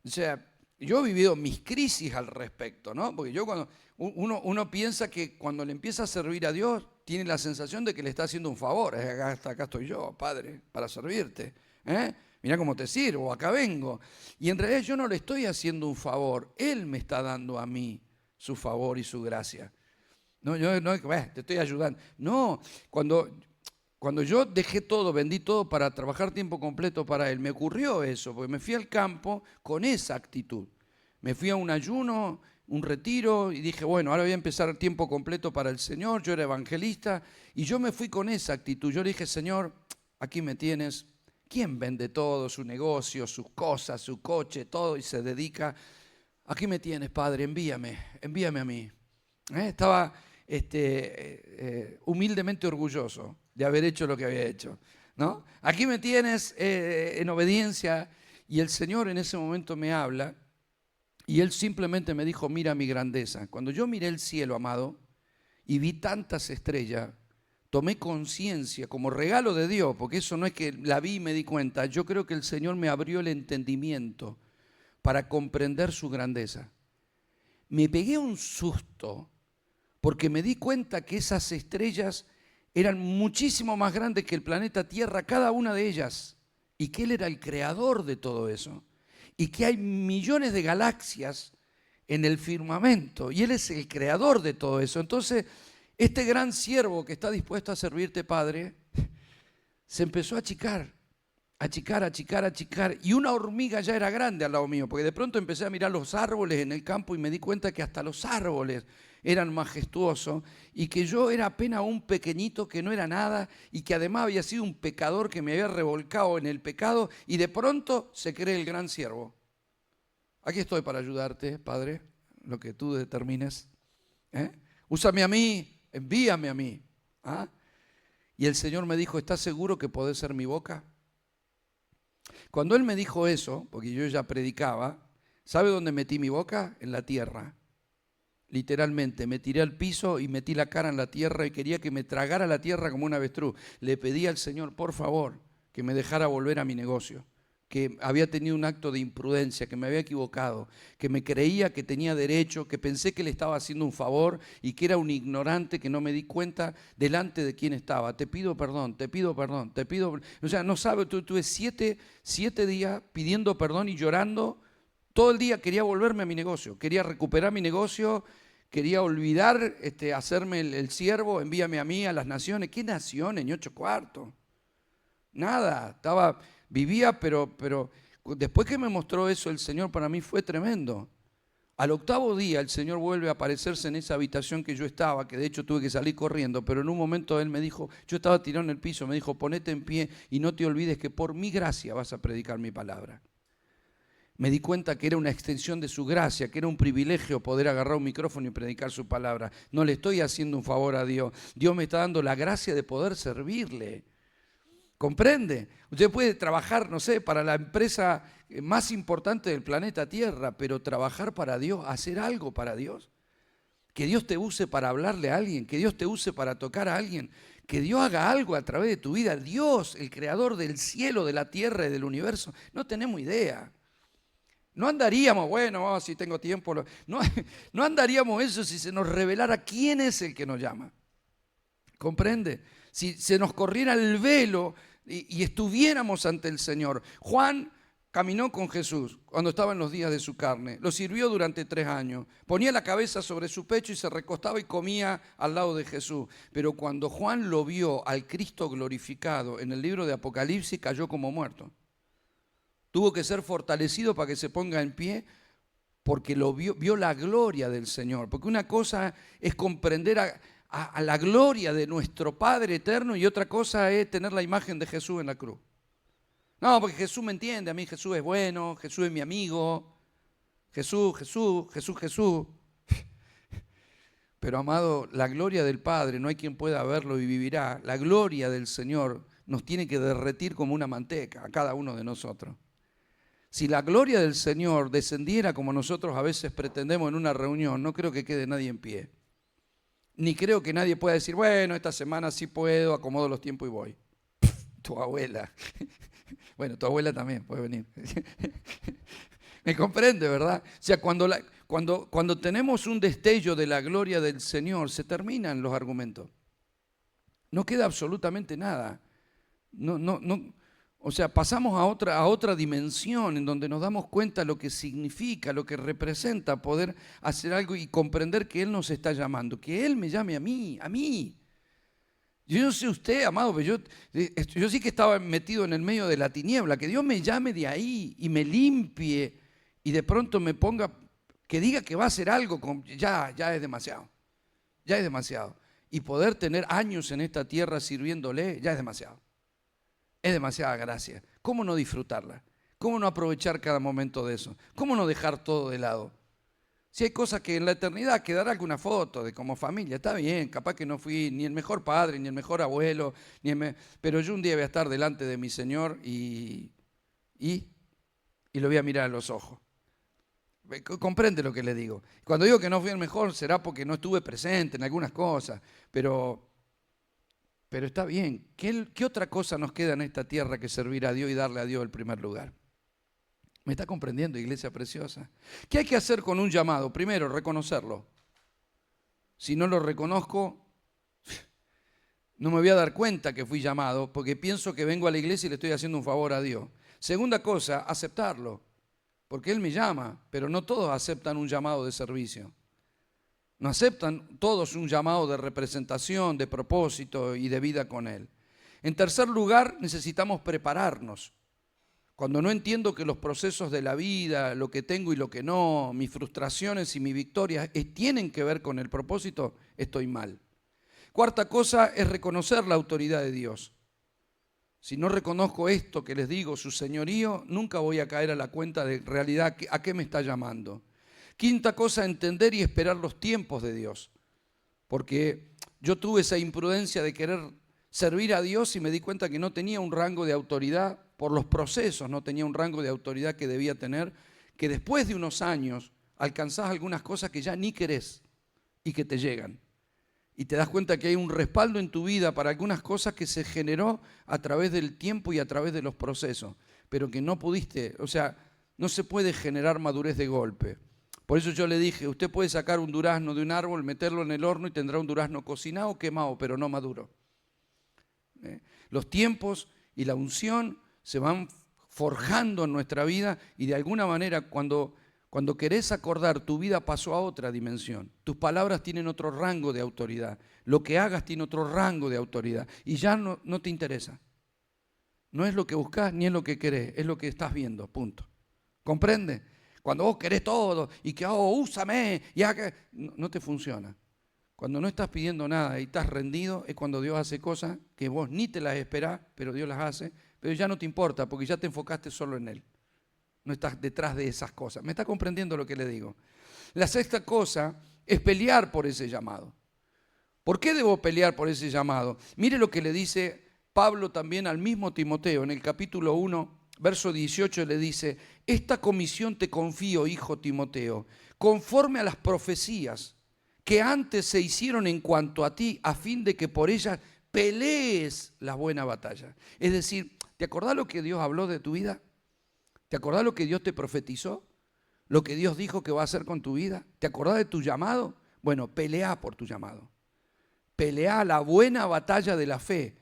O sea, yo he vivido mis crisis al respecto, ¿no? Porque yo cuando uno piensa que cuando le empieza a servir a Dios, tiene la sensación de que le está haciendo un favor. Acá estoy yo, Padre, para servirte, Mirá cómo te sirvo, acá vengo. Y en realidad yo no le estoy haciendo un favor. Él me está dando a mí su favor y su gracia. No, yo no, te estoy ayudando. No, cuando yo dejé todo, vendí todo para trabajar tiempo completo para Él, me ocurrió eso, porque me fui al campo con esa actitud. Me fui a un ayuno, un retiro, y dije, bueno, ahora voy a empezar tiempo completo para el Señor. Yo era evangelista, y yo me fui con esa actitud. Yo le dije, Señor, aquí me tienes. ¿Quién vende todo, su negocio, sus cosas, su coche, todo y se dedica? Aquí me tienes, Padre, envíame a mí. Estaba humildemente orgulloso de haber hecho lo que había hecho, ¿no? Aquí me tienes en obediencia, y el Señor en ese momento me habla y Él simplemente me dijo, mira mi grandeza. Cuando yo miré el cielo, amado, y vi tantas estrellas, tomé conciencia como regalo de Dios, porque eso no es que la vi y me di cuenta. Yo creo que el Señor me abrió el entendimiento para comprender su grandeza. Me pegué un susto porque me di cuenta que esas estrellas eran muchísimo más grandes que el planeta Tierra, cada una de ellas, y que Él era el creador de todo eso, y que hay millones de galaxias en el firmamento y Él es el creador de todo eso. Entonces, este gran siervo que está dispuesto a servirte, Padre, se empezó a achicar, achicar, achicar, achicar, y una hormiga ya era grande al lado mío, porque de pronto empecé a mirar los árboles en el campo y me di cuenta que hasta los árboles eran majestuosos y que yo era apenas un pequeñito que no era nada y que además había sido un pecador que me había revolcado en el pecado, y de pronto se cree el gran siervo. Aquí estoy para ayudarte, Padre, lo que tú determines. Úsame a mí, envíame a mí. ¿Ah? Y el Señor me dijo, ¿estás seguro que podés ser mi boca? Cuando Él me dijo eso, porque yo ya predicaba, ¿sabe dónde metí mi boca? En la tierra. Literalmente, me tiré al piso y metí la cara en la tierra y quería que me tragara la tierra como un avestruz. Le pedí al Señor, por favor, que me dejara volver a mi negocio, que había tenido un acto de imprudencia, que me había equivocado, que me creía que tenía derecho, que pensé que le estaba haciendo un favor y que era un ignorante, que no me di cuenta delante de quién estaba. Te pido perdón, te pido perdón, te pido... O sea, no sabes, tuve siete días pidiendo perdón y llorando. Todo el día quería volverme a mi negocio, quería recuperar mi negocio, quería olvidar hacerme el siervo, envíame a mí, a las naciones. ¿Qué naciones, ni 8 cuartos? Nada, vivía, pero después que me mostró eso, el Señor para mí fue tremendo. Al 8.º día el Señor vuelve a aparecerse en esa habitación que yo estaba, que de hecho tuve que salir corriendo, pero en un momento Él me dijo, yo estaba tirado en el piso, me dijo, ponete en pie y no te olvides que por mi gracia vas a predicar mi palabra. Me di cuenta que era una extensión de su gracia, que era un privilegio poder agarrar un micrófono y predicar su palabra. No le estoy haciendo un favor a Dios. Dios me está dando la gracia de poder servirle. ¿Comprende? Usted puede trabajar, no sé, para la empresa más importante del planeta Tierra, pero trabajar para Dios, hacer algo para Dios. Que Dios te use para hablarle a alguien, que Dios te use para tocar a alguien, que Dios haga algo a través de tu vida. Dios, el creador del cielo, de la tierra y del universo, no tenemos idea. No andaríamos, bueno, si tengo tiempo, no andaríamos eso si se nos revelara quién es el que nos llama. ¿Comprende? Si se nos corriera el velo y estuviéramos ante el Señor. Juan caminó con Jesús cuando estaba en los días de su carne. Lo sirvió durante 3 años. Ponía la cabeza sobre su pecho y se recostaba y comía al lado de Jesús. Pero cuando Juan lo vio al Cristo glorificado en el libro de Apocalipsis, cayó como muerto. Tuvo que ser fortalecido para que se ponga en pie, porque vio la gloria del Señor. Porque una cosa es comprender a la gloria de nuestro Padre eterno y otra cosa es tener la imagen de Jesús en la cruz. No, porque Jesús me entiende, a mí Jesús es bueno, Jesús es mi amigo, Jesús. Pero amado, la gloria del Padre, no hay quien pueda verlo y vivirá. La gloria del Señor nos tiene que derretir como una manteca a cada uno de nosotros. Si la gloria del Señor descendiera como nosotros a veces pretendemos en una reunión, no creo que quede nadie en pie. Ni creo que nadie pueda decir, bueno, esta semana sí puedo, acomodo los tiempos y voy. Tu abuela. Bueno, tu abuela también puede venir. ¿Me comprende, verdad? O sea, cuando tenemos un destello de la gloria del Señor, se terminan los argumentos. No queda absolutamente nada. O sea, pasamos a otra dimensión en donde nos damos cuenta lo que significa, lo que representa poder hacer algo y comprender que Él nos está llamando, que Él me llame a mí. Yo no sé usted, amado, pero yo sí que estaba metido en el medio de la tiniebla, que Dios me llame de ahí y me limpie y de pronto me ponga, que diga que va a hacer algo, ya es demasiado, ya es demasiado. Y poder tener años en esta tierra sirviéndole, ya es demasiado. Es demasiada gracia. ¿Cómo no disfrutarla? ¿Cómo no aprovechar cada momento de eso? ¿Cómo no dejar todo de lado? Si hay cosas que en la eternidad quedará alguna foto de como familia, está bien, capaz que no fui ni el mejor padre, ni el mejor abuelo, pero yo un día voy a estar delante de mi Señor y lo voy a mirar a los ojos. Comprende lo que le digo. Cuando digo que no fui el mejor será porque no estuve presente en algunas cosas, pero está bien. ¿Qué otra cosa nos queda en esta tierra que servir a Dios y darle a Dios el primer lugar? ¿Me está comprendiendo, iglesia preciosa? ¿Qué hay que hacer con un llamado? Primero, reconocerlo. Si no lo reconozco, no me voy a dar cuenta que fui llamado porque pienso que vengo a la iglesia y le estoy haciendo un favor a Dios. Segunda cosa, aceptarlo. porque Él me llama, pero no todos aceptan un llamado de servicio. No aceptan todos un llamado de representación, de propósito y de vida con Él. En tercer lugar, necesitamos prepararnos. Cuando no entiendo que los procesos de la vida, lo que tengo y lo que no, mis frustraciones y mis victorias tienen que ver con el propósito, estoy mal. Cuarta cosa es reconocer la autoridad de Dios. Si no reconozco esto que les digo, su señorío, nunca voy a caer a la cuenta de realidad a qué me está llamando. Quinta cosa, entender y esperar los tiempos de Dios. Porque yo tuve esa imprudencia de querer servir a Dios y me di cuenta que no tenía un rango de autoridad por los procesos, no tenía un rango de autoridad que debía tener, que después de unos años alcanzás algunas cosas que ya ni querés y que te llegan. Y te das cuenta que hay un respaldo en tu vida para algunas cosas que se generó a través del tiempo y a través de los procesos, pero que no pudiste, o sea, no se puede generar madurez de golpe. Por eso yo le dije, usted puede sacar un durazno de un árbol, meterlo en el horno y tendrá un durazno cocinado o quemado, pero no maduro. Los tiempos y la unción se van forjando en nuestra vida y de alguna manera cuando querés acordar, tu vida pasó a otra dimensión. Tus palabras tienen otro rango de autoridad. Lo que hagas tiene otro rango de autoridad. Y ya no te interesa. No es lo que buscás ni es lo que querés, es lo que estás viendo, punto. ¿Comprende? Cuando vos querés todo y que, úsame, ya que no te funciona. Cuando no estás pidiendo nada y estás rendido, es cuando Dios hace cosas que vos ni te las esperás, pero Dios las hace, pero ya no te importa porque ya te enfocaste solo en Él. No estás detrás de esas cosas. ¿Me está comprendiendo lo que le digo? La sexta cosa es pelear por ese llamado. ¿Por qué debo pelear por ese llamado? Mire lo que le dice Pablo también al mismo Timoteo. En el capítulo 1, verso 18 le dice, esta comisión te confío, hijo Timoteo, conforme a las profecías que antes se hicieron en cuanto a ti, a fin de que por ellas pelees la buena batalla. Es decir, ¿te acordás lo que Dios habló de tu vida? ¿Te acordás lo que Dios te profetizó? ¿Lo que Dios dijo que va a hacer con tu vida? ¿Te acordás de tu llamado? Bueno, pelea por tu llamado. Pelea la buena batalla de la fe.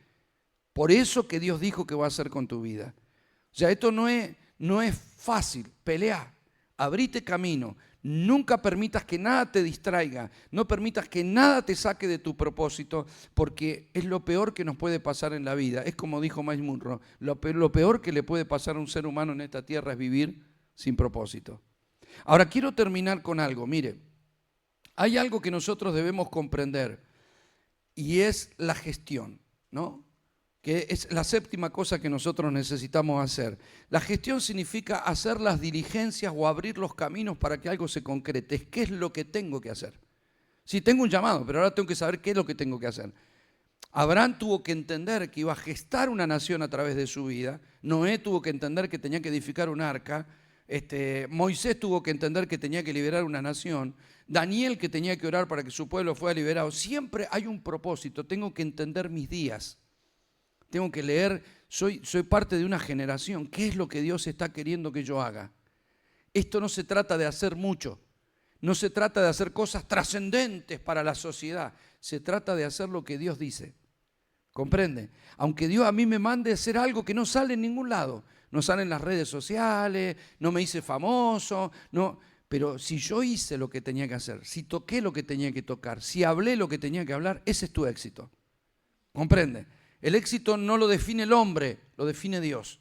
Por eso que Dios dijo que va a hacer con tu vida. O sea, esto no es fácil. Pelea, abrite camino. Nunca permitas que nada te distraiga. No permitas que nada te saque de tu propósito, porque es lo peor que nos puede pasar en la vida. Es como dijo Miles Monroe, lo peor que le puede pasar a un ser humano en esta tierra es vivir sin propósito. Ahora quiero terminar con algo. Mire, hay algo que nosotros debemos comprender y es la gestión, ¿no? Que es la séptima cosa que nosotros necesitamos hacer. La gestión significa hacer las diligencias o abrir los caminos para que algo se concrete. ¿Qué es lo que tengo que hacer? Sí, tengo un llamado, pero ahora tengo que saber qué es lo que tengo que hacer. Abraham tuvo que entender que iba a gestar una nación a través de su vida. Noé tuvo que entender que tenía que edificar un arca. Moisés tuvo que entender que tenía que liberar una nación. Daniel que tenía que orar para que su pueblo fuera liberado. Siempre hay un propósito. Tengo que entender mis días. Tengo que leer, soy parte de una generación. ¿Qué es lo que Dios está queriendo que yo haga? Esto no se trata de hacer mucho. No se trata de hacer cosas trascendentes para la sociedad. Se trata de hacer lo que Dios dice. ¿Comprende? Aunque Dios a mí me mande a hacer algo que no sale en ningún lado. No sale en las redes sociales, no me hice famoso, no. Pero si yo hice lo que tenía que hacer, si toqué lo que tenía que tocar, si hablé lo que tenía que hablar, ese es tu éxito. ¿Comprende? El éxito no lo define el hombre, lo define Dios.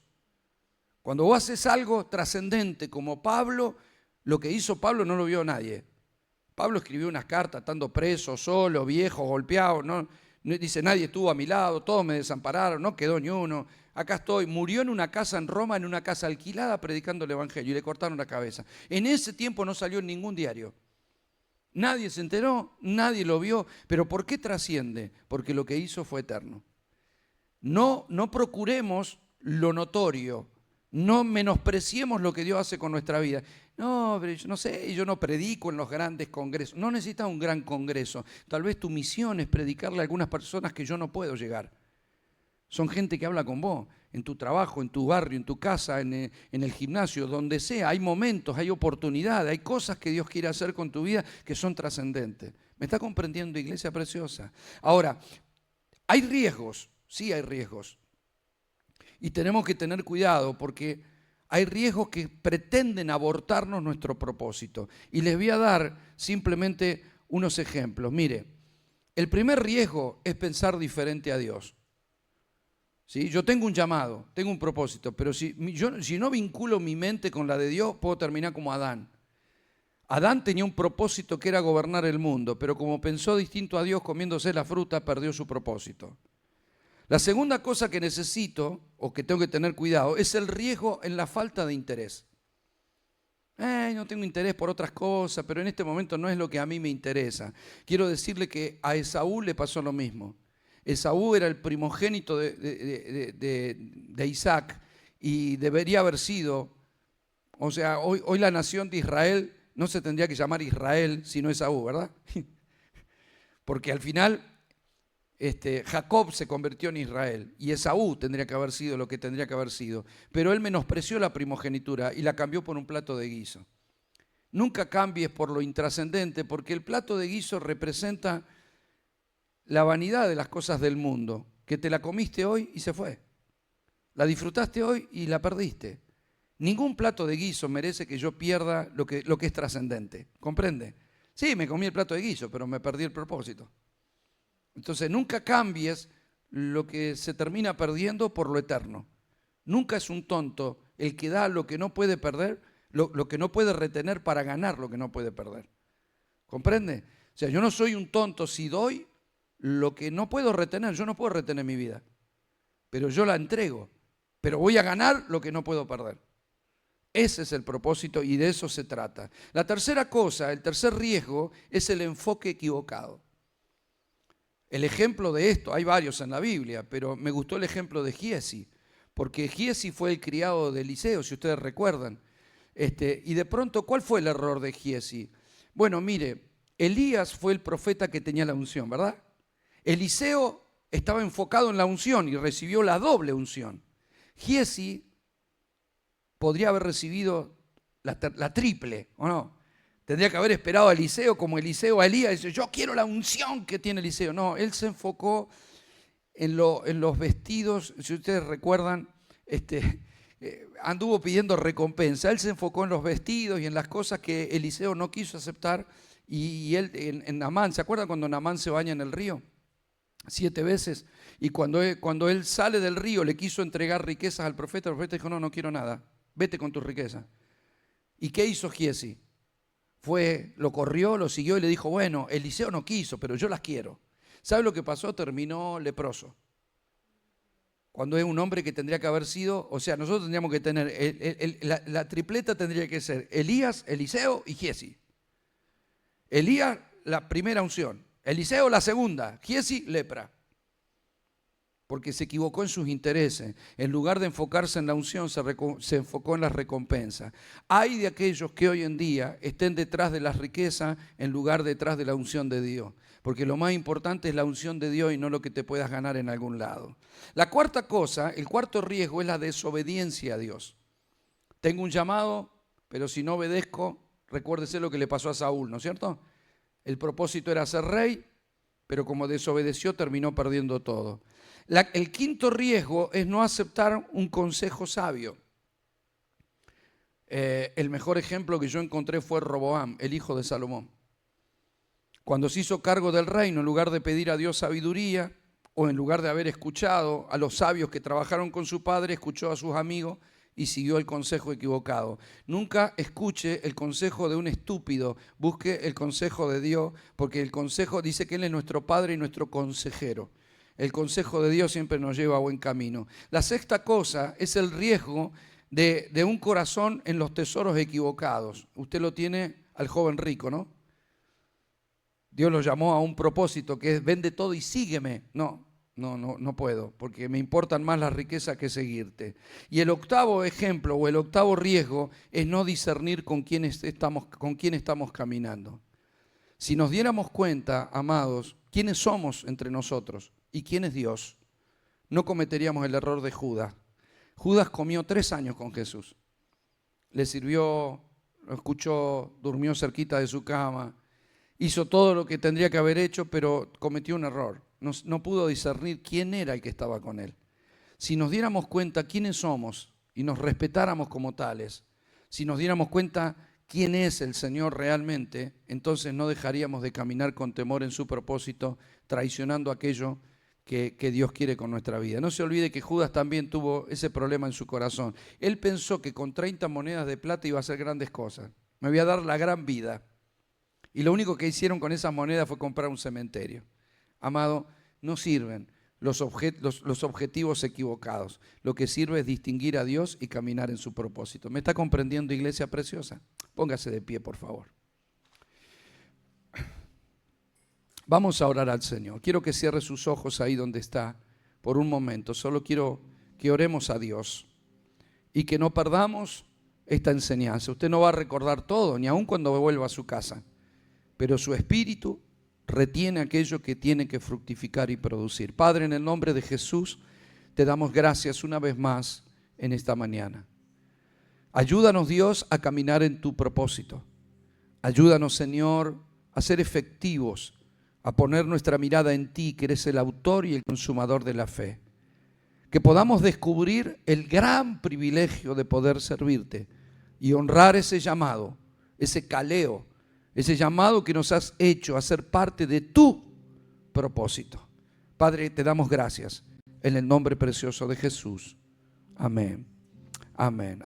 Cuando vos haces algo trascendente como Pablo, lo que hizo Pablo no lo vio nadie. Pablo escribió unas cartas estando preso, solo, viejo, golpeado. No dice, nadie estuvo a mi lado, todos me desampararon, no quedó ni uno. Acá estoy. Murió en una casa en Roma, en una casa alquilada, predicando el evangelio y le cortaron la cabeza. En ese tiempo no salió en ningún diario. Nadie se enteró, nadie lo vio. ¿Pero por qué trasciende? Porque lo que hizo fue eterno. No procuremos lo notorio, no menospreciemos lo que Dios hace con nuestra vida. No, pero yo no sé, yo no predico en los grandes congresos. No necesitas un gran congreso. Tal vez tu misión es predicarle a algunas personas que yo no puedo llegar. Son gente que habla con vos, en tu trabajo, en tu barrio, en tu casa, en el gimnasio, donde sea. Hay momentos, hay oportunidades, hay cosas que Dios quiere hacer con tu vida que son trascendentes. ¿Me está comprendiendo, iglesia preciosa? Ahora, hay riesgos. Sí hay riesgos. Y tenemos que tener cuidado porque hay riesgos que pretenden abortarnos nuestro propósito. Y les voy a dar simplemente unos ejemplos. Mire, el primer riesgo es pensar diferente a Dios. ¿Sí? Yo tengo un llamado, tengo un propósito, pero si no vinculo mi mente con la de Dios, puedo terminar como Adán. Adán tenía un propósito que era gobernar el mundo, pero como pensó distinto a Dios comiéndose la fruta, perdió su propósito. La segunda cosa que necesito, o que tengo que tener cuidado, es el riesgo en la falta de interés. No tengo interés por otras cosas, pero en este momento no es lo que a mí me interesa. Quiero decirle que a Esaú le pasó lo mismo. Esaú era el primogénito de Isaac y debería haber sido, o sea, hoy la nación de Israel no se tendría que llamar Israel sino Esaú, ¿verdad? Porque al final Jacob se convirtió en Israel y Esaú tendría que haber sido lo que tendría que haber sido. Pero él menospreció la primogenitura y la cambió por un plato de guiso. Nunca cambies por lo intrascendente, porque el plato de guiso representa la vanidad de las cosas del mundo, que te la comiste hoy y se fue. La disfrutaste hoy y la perdiste. Ningún plato de guiso merece que yo pierda lo que es trascendente. ¿Comprende? Sí, me comí el plato de guiso, pero me perdí el propósito. Entonces, nunca cambies lo que se termina perdiendo por lo eterno. Nunca es un tonto el que da lo que no puede perder, lo que no puede retener para ganar lo que no puede perder. ¿Comprende? O sea, yo no soy un tonto si doy lo que no puedo retener. Yo no puedo retener mi vida, pero yo la entrego. Pero voy a ganar lo que no puedo perder. Ese es el propósito y de eso se trata. La tercera cosa, el tercer riesgo, es el enfoque equivocado. El ejemplo de esto, hay varios en la Biblia, pero me gustó el ejemplo de Giezi, porque Giezi fue el criado de Eliseo, si ustedes recuerdan. Y de pronto, ¿cuál fue el error de Giezi? Bueno, mire, Elías fue el profeta que tenía la unción, ¿verdad? Eliseo estaba enfocado en la unción y recibió la doble unción. Giezi podría haber recibido la triple, ¿o no? Tendría que haber esperado a Eliseo como Eliseo a Elías. Dice, yo quiero la unción que tiene Eliseo. No, él se enfocó en los vestidos. Si ustedes recuerdan, anduvo pidiendo recompensa. Él se enfocó en los vestidos y en las cosas que Eliseo no quiso aceptar. Y él, en Naamán, ¿se acuerdan cuando Naamán se baña en el río? 7 veces. Y cuando él sale del río, le quiso entregar riquezas al profeta. El profeta dijo, no quiero nada. Vete con tus riquezas. ¿Y qué hizo Giezi? Lo corrió, lo siguió y le dijo, bueno, Eliseo no quiso, pero yo las quiero. ¿Sabe lo que pasó? Terminó leproso. Cuando es un hombre que tendría que haber sido, o sea, nosotros tendríamos que tener, la tripleta tendría que ser Elías, Eliseo y Giezi. Elías, la primera unción. Eliseo, la segunda. Giezi, lepra. Porque se equivocó en sus intereses. En lugar de enfocarse en la unción, se enfocó en las recompensas. Hay de aquellos que hoy en día estén detrás de las riquezas en lugar detrás de la unción de Dios. Porque lo más importante es la unción de Dios y no lo que te puedas ganar en algún lado. La cuarta cosa, el cuarto riesgo es la desobediencia a Dios. Tengo un llamado, pero si no obedezco, recuérdese lo que le pasó a Saúl, ¿no es cierto? El propósito era ser rey, pero como desobedeció terminó perdiendo todo. El quinto riesgo es no aceptar un consejo sabio. El mejor ejemplo que yo encontré fue Roboam, el hijo de Salomón. Cuando se hizo cargo del reino, en lugar de pedir a Dios sabiduría, o en lugar de haber escuchado a los sabios que trabajaron con su padre, escuchó a sus amigos y siguió el consejo equivocado. Nunca escuche el consejo de un estúpido, busque el consejo de Dios, porque el consejo dice que Él es nuestro Padre y nuestro consejero. El consejo de Dios siempre nos lleva a buen camino. La sexta cosa es el riesgo de un corazón en los tesoros equivocados. Usted lo tiene al joven rico, ¿no? Dios lo llamó a un propósito que es vende todo y sígueme. No puedo, porque me importan más las riquezas que seguirte. Y el octavo ejemplo o el octavo riesgo es no discernir con quién estamos caminando. Si nos diéramos cuenta, amados, quiénes somos entre nosotros y quién es Dios, no cometeríamos el error de Judas. Judas comió 3 años con Jesús. Le sirvió, lo escuchó, durmió cerquita de su cama, hizo todo lo que tendría que haber hecho, pero cometió un error. No pudo discernir quién era el que estaba con él. Si nos diéramos cuenta quiénes somos y nos respetáramos como tales, si nos diéramos cuenta quién es el Señor realmente, entonces no dejaríamos de caminar con temor en su propósito, traicionando aquello que Dios quiere con nuestra vida. No se olvide que Judas también tuvo ese problema en su corazón. Él pensó que con 30 monedas de plata iba a hacer grandes cosas. Me voy a dar la gran vida. Y lo único que hicieron con esas monedas fue comprar un cementerio. Amado, no sirven los objetivos equivocados. Lo que sirve es distinguir a Dios y caminar en su propósito. ¿Me está comprendiendo, iglesia preciosa? Póngase de pie, por favor. Vamos a orar al Señor. Quiero que cierre sus ojos ahí donde está por un momento. Solo quiero que oremos a Dios y que no perdamos esta enseñanza. Usted no va a recordar todo, ni aun cuando vuelva a su casa, pero su espíritu retiene aquello que tiene que fructificar y producir. Padre, en el nombre de Jesús, te damos gracias una vez más en esta mañana. Ayúdanos, Dios, a caminar en tu propósito. Ayúdanos, Señor, a ser efectivos, a poner nuestra mirada en ti, que eres el autor y el consumador de la fe. Que podamos descubrir el gran privilegio de poder servirte y honrar ese llamado, ese caleo, ese llamado que nos has hecho a ser parte de tu propósito. Padre, te damos gracias en el nombre precioso de Jesús. Amén. Amén.